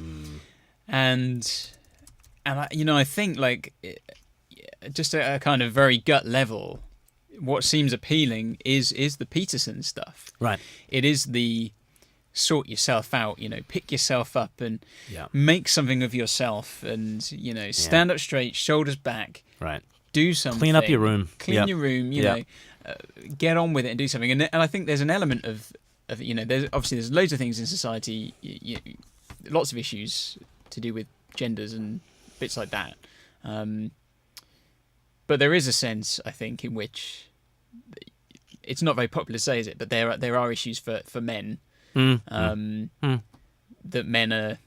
And I think, like, just a kind of very gut level, what seems appealing is the Peterson stuff. Right. It is the sort yourself out, pick yourself up and make something of yourself and, stand up straight, shoulders back. Right. Do something. Clean up your room. Clean your room, get on with it and do something. And I think there's an element of there's loads of things in society, lots of issues to do with genders and bits like that. But there is a sense, I think, in which it's not very popular to say, is it? But there are issues for men. That men are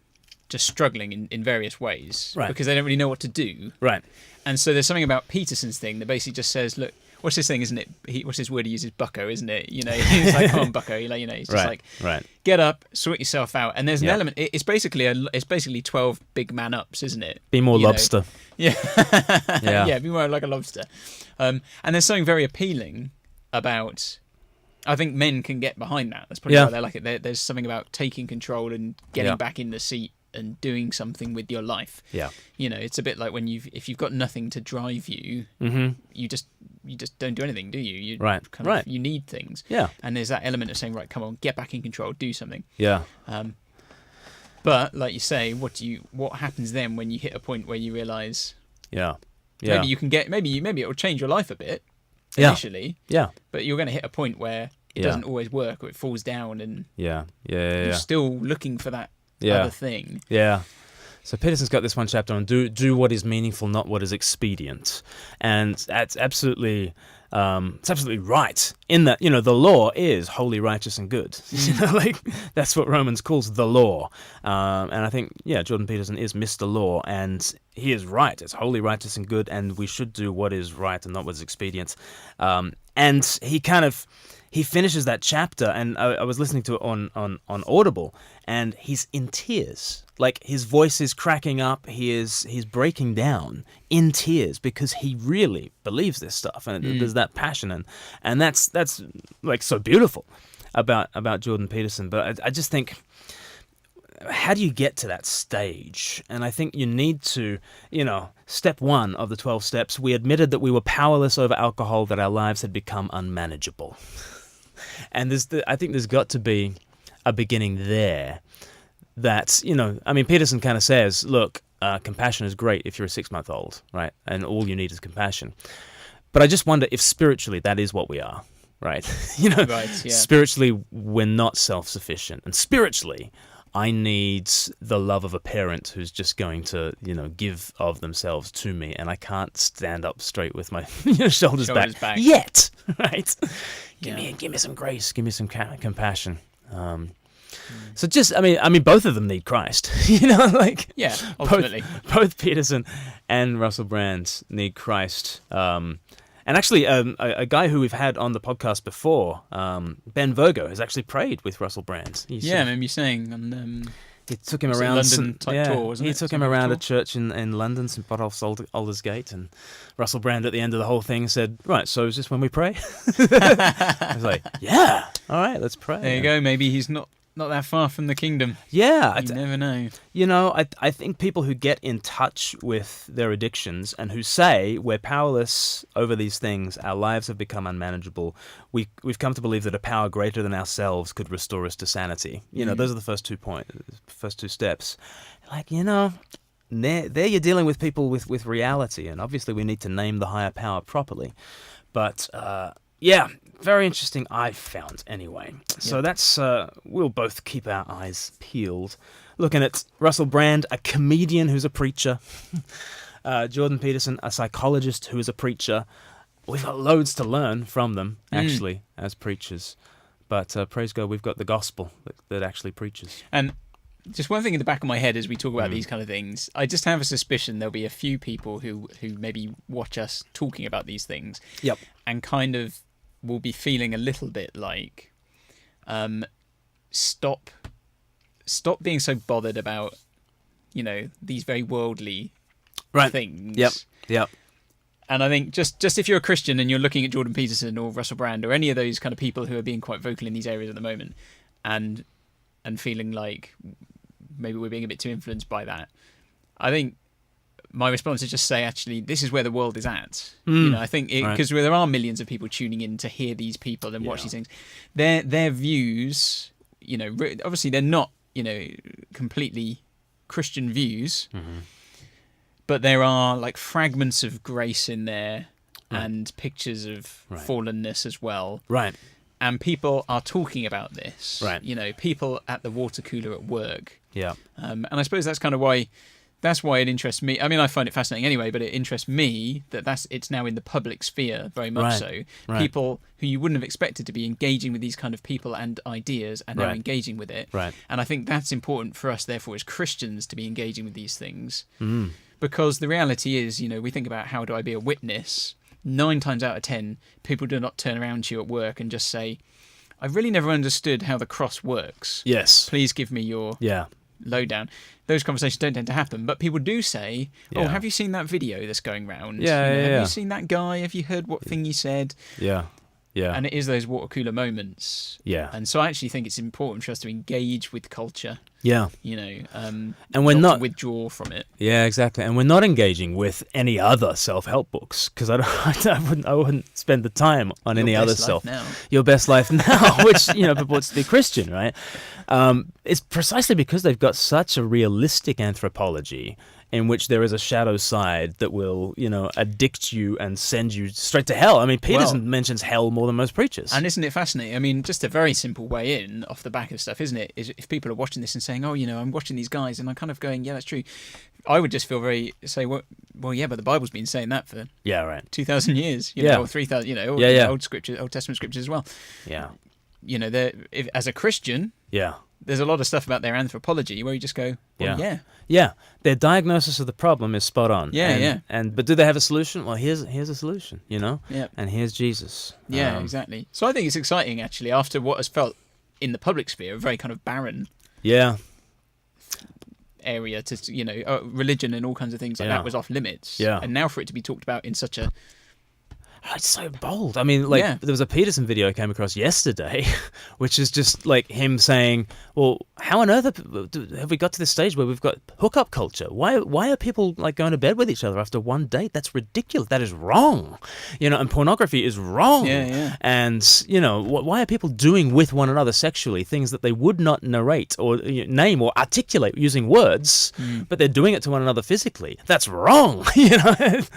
just struggling in various ways Right. because they don't really know what to do. Right. And so there's something about Peterson's thing that basically just says, look, what's his thing, isn't it? What's his word he uses? Bucko, isn't it? You know, he's like, come on, Bucko. He's just like, Right. get up, sort yourself out. And there's an Yeah. element. It's basically 12 big man ups, isn't it? Be more You know? lobster. Yeah. Yeah. Yeah, be more like a lobster. And there's something very appealing about. I think men can get behind that. That's probably Yeah. why they like it. There's something about taking control and getting Yeah. back in the seat and doing something with your life. Yeah. You know, it's a bit like when if you've got nothing to drive you, you just don't do anything, do you? You Right. Right. You need things. Yeah. And there's that element of saying, right, come on, get back in control, do something. Yeah. But like you say, what happens then when you hit a point where you realise Yeah. Yeah. maybe you can get maybe it will change your life a bit Yeah. initially, Yeah. but you're going to hit a point where it Yeah. doesn't always work or it falls down and Yeah. Yeah. you're still looking for that Yeah. other thing. Yeah. So Peterson's got this one chapter on do what is meaningful, not what is expedient, and that's absolutely right. In that, the law is holy, righteous, and good. Like that's what Romans calls the law. And I think Jordan Peterson is Mr. Law, and he is right. It's holy, righteous, and good, and we should do what is right and not what is expedient. And he finishes that chapter, and I was listening to it on Audible, and he's in tears. Like his voice is cracking up. He's breaking down in tears because he really believes this stuff, and there's that passion, and that's like so beautiful about Jordan Peterson. But I just think, how do you get to that stage? And I think you need to, step 1 of the 12 steps. We admitted that we were powerless over alcohol, that our lives had become unmanageable. And I think there's got to be a beginning there that, Peterson kind of says, look, compassion is great if you're a 6-month-old, right? And all you need is compassion. But I just wonder if spiritually that is what we are, right? Right, yeah. Spiritually we're not self-sufficient. And spiritually I need the love of a parent who's just going to, give of themselves to me, and I can't stand up straight with my shoulders back yet, right? Give me some grace, give me some compassion. So just, both of them need Christ, Yeah, ultimately. Both Peterson and Russell Brand need Christ. And actually, a guy who we've had on the podcast before, Ben Virgo, has actually prayed with Russell Brand. I remember you saying. He took him was it around London type tour, wasn't he it? took him Some around tour? a church in London, St Botolph's Aldersgate, and Russell Brand at the end of the whole thing said, "Right, so is this when we pray?" I was like, "Yeah, all right, let's pray." There you go. Maybe he's not that far from the kingdom. Yeah, You never know. I think people who get in touch with their addictions and who say we're powerless over these things, our lives have become unmanageable, we've come to believe that a power greater than ourselves could restore us to sanity. Those are the first 2 steps. Like, there you're dealing with people with reality, and obviously we need to name the higher power properly. But very interesting, I found, anyway. So that's, we'll both keep our eyes peeled. Looking at Russell Brand, a comedian who's a preacher. Jordan Peterson, a psychologist who is a preacher. We've got loads to learn from them, actually, as preachers. But praise God, we've got the gospel that actually preaches. And just one thing in the back of my head as we talk about these kind of things, I just have a suspicion there'll be a few people who maybe watch us talking about these things. Yep. And kind of will be feeling a little bit like, stop being so bothered about, these very worldly things. Yep. And I think just if you're a Christian and you're looking at Jordan Peterson or Russell Brand or any of those kind of people who are being quite vocal in these areas at the moment, and feeling like maybe we're being a bit too influenced by that, I think my response is just say, actually, this is where the world is at. I think because there are millions of people tuning in to hear these people and watch these things. Their views, obviously they're not, completely Christian views, but there are like fragments of grace in there and pictures of fallenness as well. Right. And people are talking about this. Right. People at the water cooler at work. Yeah. And I suppose that's kind of why that's why it interests me. I mean, I find it fascinating anyway, but it interests me that it's now in the public sphere very much so. Right. People who you wouldn't have expected to be engaging with these kind of people and ideas are now Right. engaging with it. Right. And I think that's important for us, therefore, as Christians to be engaging with these things. Mm. Because the reality is, we think about how do I be a witness? 9 times out of 10, people do not turn around to you at work and just say, I really never understood how the cross works. Yes. Please give me your Yeah. lowdown. Those conversations don't tend to happen, but people do say, "Oh, Yeah. have you seen that video that's going round? Yeah, yeah, Have yeah. you seen that guy? Have you heard what thing he said?" Yeah. Yeah. And it is those water cooler moments. Yeah. And so I actually think it's important for us to engage with culture. Yeah. And we're not- to withdraw from it. Yeah, exactly. And we're not engaging with any other self-help books because I wouldn't spend the time on any Your other best life self. now. Your best life now, which purports to be Christian, right? It's precisely because they've got such a realistic anthropology in which there is a shadow side that will, addict you and send you straight to hell. I mean, Peterson mentions hell more than most preachers. And isn't it fascinating? I mean, just a very simple way in off the back of stuff, isn't it? Is if people are watching this and saying, "Oh, I'm watching these guys," and I'm kind of going, "Yeah, that's true." I would just feel well, yeah, but the Bible's been saying that for Yeah, right. 2,000 years, Yeah. or 3,000, Yeah. Old Testament scriptures as well. Yeah. As a Christian, Yeah. there's a lot of stuff about their anthropology where you just go, well, yeah. Yeah, their diagnosis of the problem is spot on. Yeah, But do they have a solution? Well, here's a solution, Yeah. And here's Jesus. Yeah, exactly. So I think it's exciting, actually, after what has felt in the public sphere a very kind of barren Yeah. area to, religion and all kinds of things like Yeah. that was off limits. Yeah. And now for it to be talked about in such a... Oh, it's so bold. I mean, there was a Peterson video I came across yesterday, which is just like him saying, well, how on earth have we got to this stage where we've got hookup culture? Why are people like going to bed with each other after one date? That's ridiculous. That is wrong. And pornography is wrong. Yeah. And, why are people doing with one another sexually things that they would not narrate or name or articulate using words, but they're doing it to one another physically? That's wrong. And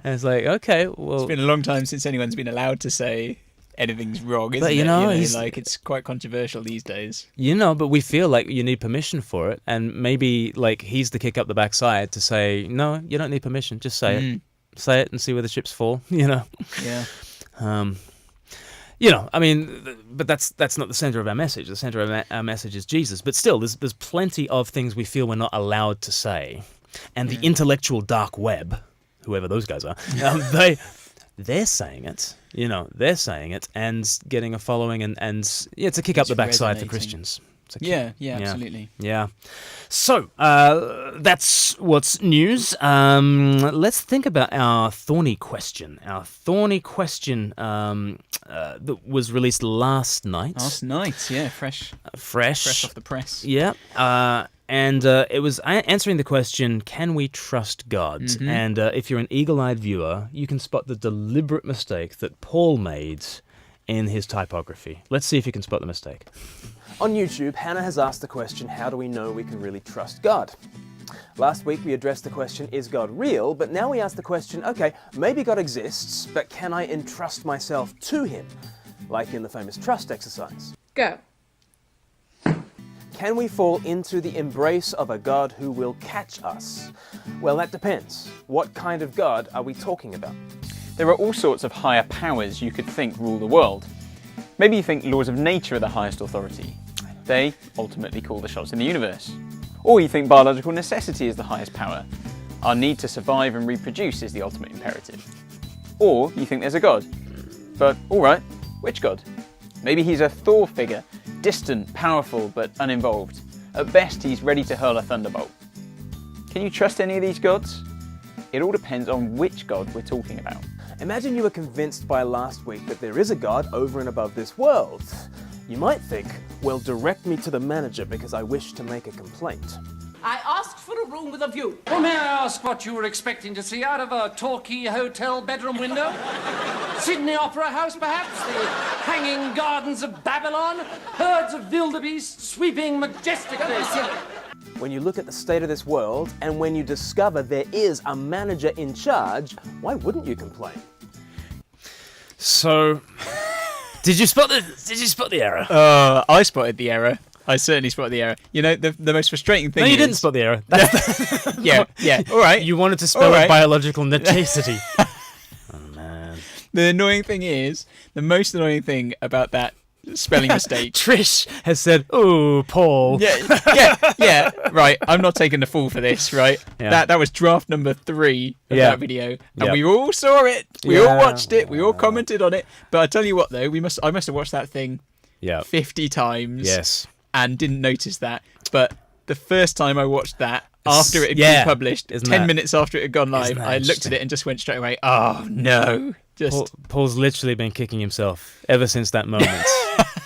it's like, okay, well... It's been a long time since anyone's been allowed to say anything's wrong, isn't but, it? It's quite controversial these days. But we feel like you need permission for it, and maybe like he's the kick up the backside to say, no, you don't need permission, just say it. Say it and see where the chips fall, Yeah. I mean, but that's not the center of our message. The center of our message is Jesus. But still, there's plenty of things we feel we're not allowed to say, and the intellectual dark web, whoever those guys are, they're saying it. They're saying it and getting a following, and it's a kick up the backside for Christians. Yeah, absolutely. Yeah. So, that's what's news. Let's think about our thorny question. Our thorny question that was released last night. Last night, yeah, fresh off the press. Yeah. And it was answering the question, can we trust God? Mm-hmm. And if you're an eagle-eyed viewer, you can spot the deliberate mistake that Paul made in his typography. Let's see if you can spot the mistake. On YouTube, Hannah has asked the question, how do we know we can really trust God? Last week we addressed the question, is God real? But now we ask the question, okay, maybe God exists, but can I entrust myself to him? Like in the famous trust exercise. Go. Can we fall into the embrace of a God who will catch us? Well, that depends. What kind of God are we talking about? There are all sorts of higher powers you could think rule the world. Maybe you think laws of nature are the highest authority. They ultimately call the shots in the universe. Or you think biological necessity is the highest power. Our need to survive and reproduce is the ultimate imperative. Or you think there's a God. But alright, which God? Maybe he's a Thor figure, distant, powerful, but uninvolved. At best, he's ready to hurl a thunderbolt. Can you trust any of these gods? It all depends on which God we're talking about. Imagine you were convinced by last week that there is a God over and above this world. You might think, well, direct me to the manager because I wish to make a complaint. I asked for a room with a view. Well, may I ask what you were expecting to see out of a Torquay hotel bedroom window? Sydney Opera House, perhaps? The hanging gardens of Babylon? Herds of wildebeest sweeping majestically? When you look at the state of this world, and when you discover there is a manager in charge, why wouldn't you complain? So, did you spot the error? I spotted the error. I certainly spotted the error. You know, the most frustrating thing No, you is... didn't spot the error. That's Yeah, all right. you wanted to spell All right. it biological necessity. Oh, man. The annoying thing is, the most annoying thing about that spelling mistake... Trish has said, "Oh, Paul." Yeah, right. I'm not taking the fall for this, right? Yeah. That was draft number 3 of Yeah. that video, and Yeah. we all saw it. We Yeah. all watched it. We all commented on it. But I tell you what, though, I must have watched that thing Yeah. 50 times Yes. and didn't notice that. But the first time I watched that, after it had Yeah. been published, Isn't 10 that- minutes after it had gone live, isn't that I looked at interesting? it and just went straight away, oh no. Paul's literally been kicking himself ever since that moment.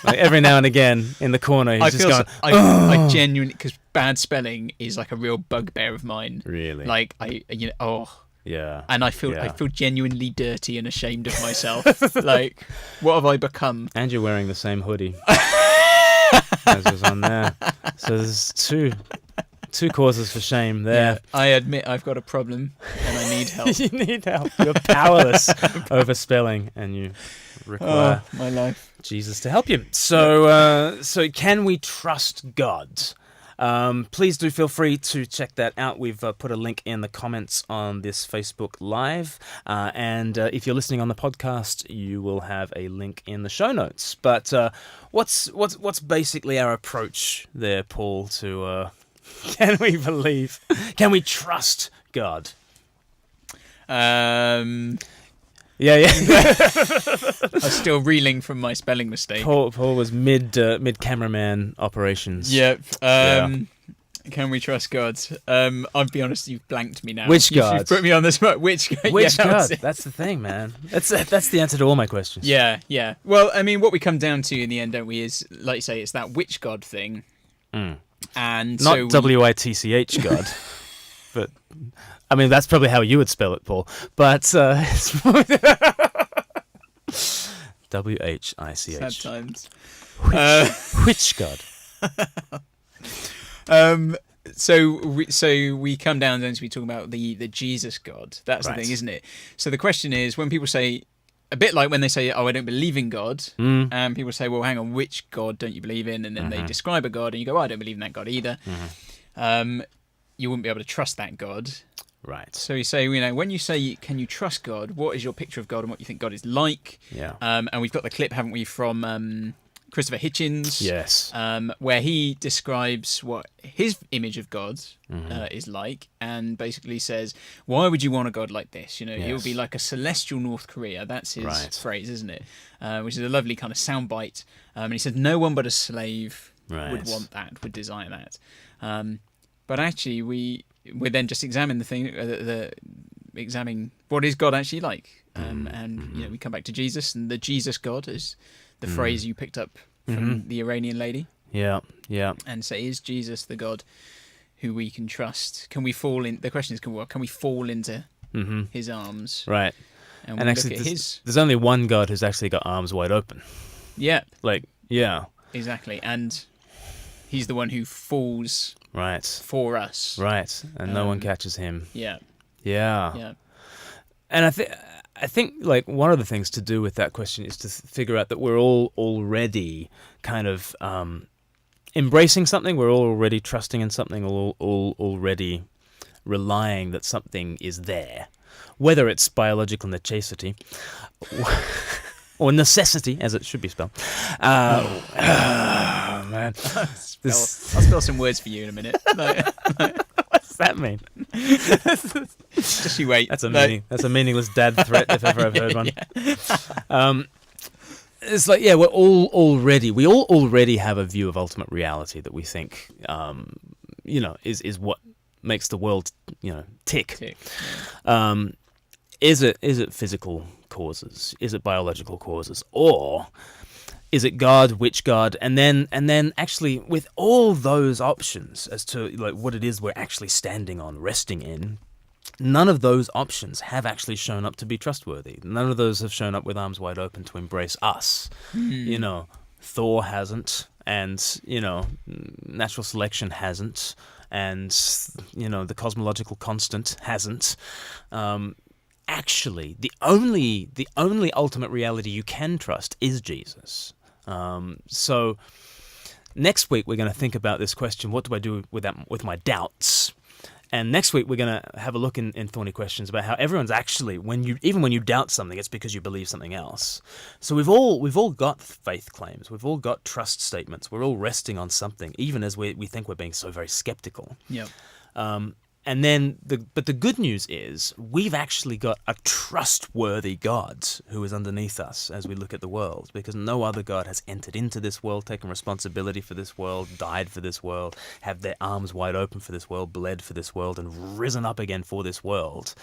Like every now and again in the corner, he's I just feel going, I genuinely, because bad spelling is like a real bugbear of mine. Really? Like Yeah. and I feel Yeah. genuinely dirty and ashamed of myself. Like, what have I become? And you're wearing the same hoodie as was on there. So there's two causes for shame there. Yeah, I admit I've got a problem and I need help. You need help. You're powerless over spelling, and you require My life. Jesus to help you. So, can we trust God? Please do feel free to check that out. We've put a link in the comments on this Facebook Live, and if you're listening on the podcast, you will have a link in the show notes. But what's basically our approach there, Paul? To can we believe? Can we trust God? I'm Yeah. still reeling from my spelling mistake. Paul was mid cameraman operations. Yep. Yeah. Can we trust God? I'll be honest, you've blanked me now. Which You've God? put me on the spot. Which God? Which Yeah, that was God? it. That's the thing, man. That's the answer to all my questions. Yeah. Well, I mean, what we come down to in the end, don't we, is, like you say, it's that which God thing. And Not so WITCH God, but I mean that's probably how you would spell it, Paul. But WHICH. sad times. Which God? So we come down then to be talking about the Jesus God. That's Right. the thing, isn't it? So the question is, when people say, a bit like when they say, "Oh, I don't believe in God," and people say, "Well, hang on, which God don't you believe in?" And then they describe a God, and you go, "Oh, I don't believe in that God either." You wouldn't be able to trust that God. Right. So you say, when you say, "Can you trust God?" What is your picture of God and what you think God is like? Yeah. And we've got the clip, haven't we, from Christopher Hitchens? Yes. Where he describes what his image of God is like, and basically says, why would you want a God like this? He would be like a celestial North Korea. That's his Right. phrase, isn't it? Which is a lovely kind of soundbite. And he says, no one but a slave would want that, would desire that. But actually, we then just examine the thing, examining what is God actually like. And we come back to Jesus, and the Jesus God is the phrase you picked up from the Iranian lady, Yeah. and say, is Jesus the God who we can trust? Can we fall in? The question is, can we fall into his arms? Right. And, And we actually, look at his. there's only one God who's actually got arms wide open. Yeah, Like, yeah. exactly. And he's the one who falls Right. for us. Right. And no one catches him. Yeah, Yeah. yeah. And I think like one of the things to do with that question is to figure out that we're all already kind of embracing something. We're all already trusting in something. All already relying that something is there, whether it's biological necessity or necessity, as it should be spelled. Man, I'll spell some words for you in a minute. what's that mean? Just you wait. That's a meaningless dad threat if ever I've heard one. It's like, we all already have a view of ultimate reality that we think, is what makes the world, tick. Is it physical causes? Is it biological causes? Or is it God, which God? And then actually with all those options as to like what it is we're actually standing on, resting in, none of those options have actually shown up to be trustworthy. None of those have shown up with arms wide open to embrace us. Thor hasn't, and natural selection hasn't, and the cosmological constant hasn't. Actually, the only ultimate reality you can trust is Jesus. So next week we're going to think about this question: what do I do with my doubts? And next week we're going to have a look in Thorny Questions about how everyone's actually, even when you doubt something, it's because you believe something else. So we've all got faith claims, we've all got trust statements, we're all resting on something, even as we think we're being so very skeptical. Yeah. And then, but the good news is we've actually got a trustworthy God who is underneath us as we look at the world, because no other God has entered into this world, taken responsibility for this world, died for this world, have their arms wide open for this world, bled for this world, and risen up again for this world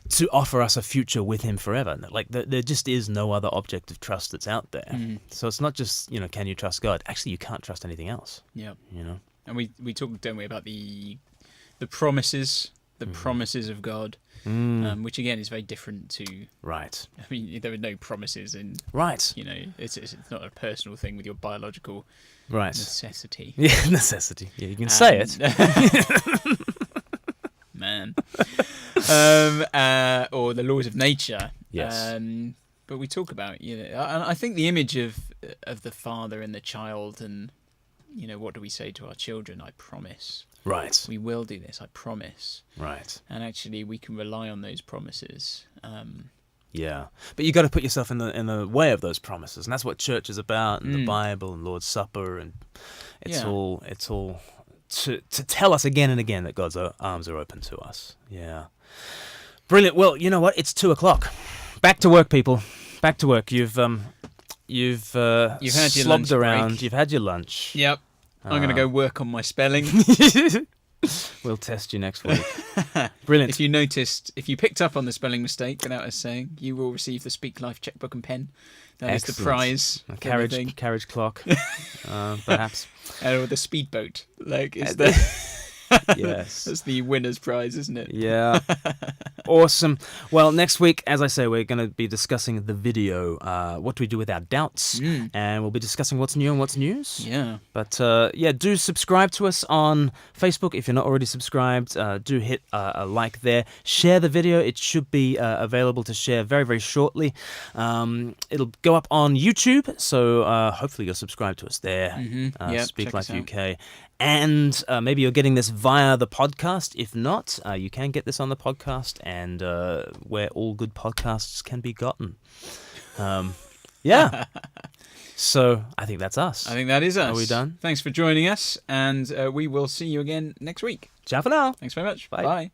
to offer us a future with him forever. Like, there just is no other object of trust that's out there. So it's not just, can you trust God? Actually, you can't trust anything else. Yeah. And we talked, don't we, about the promises, promises of God, which again is very different to. Right. I mean, there are no promises in. Right. It's not a personal thing with your biological. Right. Necessity. Yeah, necessity. Yeah, you can say it. Man. Or the laws of nature. Yes. But we talk about, I think the image of the father and the child, and what do we say to our children? I promise. Right. We will do this, I promise. Right. And actually we can rely on those promises. Yeah. But you got to put yourself in the way of those promises, and that's what church is about, and the Bible and Lord's Supper, and it's all to tell us again and again that God's arms are open to us. Yeah. Brilliant. Well, you know what? It's 2:00. Back to work, people. Back to work. You've had your slobbed lunch around. Break. You've had your lunch. Yep. I'm going to go work on my spelling. We'll test you next week. Brilliant. If you picked up on the spelling mistake without us saying, you will receive the Speak Life checkbook and pen. That is the prize. A carriage clock, perhaps. Or the speedboat. Yes. That's the winner's prize, isn't it? Yeah. Awesome. Well, next week, as I say, we're going to be discussing the video, what do we do with our doubts, and we'll be discussing what's new and what's news. Yeah. But, do subscribe to us on Facebook if you're not already subscribed. Do hit a like there. Share the video. It should be available to share very, very shortly. It'll go up on YouTube, so hopefully you'll subscribe to us there. Speak Life UK. And maybe you're getting this via the podcast. If not, you can get this on the podcast, and where all good podcasts can be gotten. Yeah. So I think that's us. I think that is us. Are we done? Thanks for joining us, and we will see you again next week. Ciao for now. Thanks very much. Bye. Bye.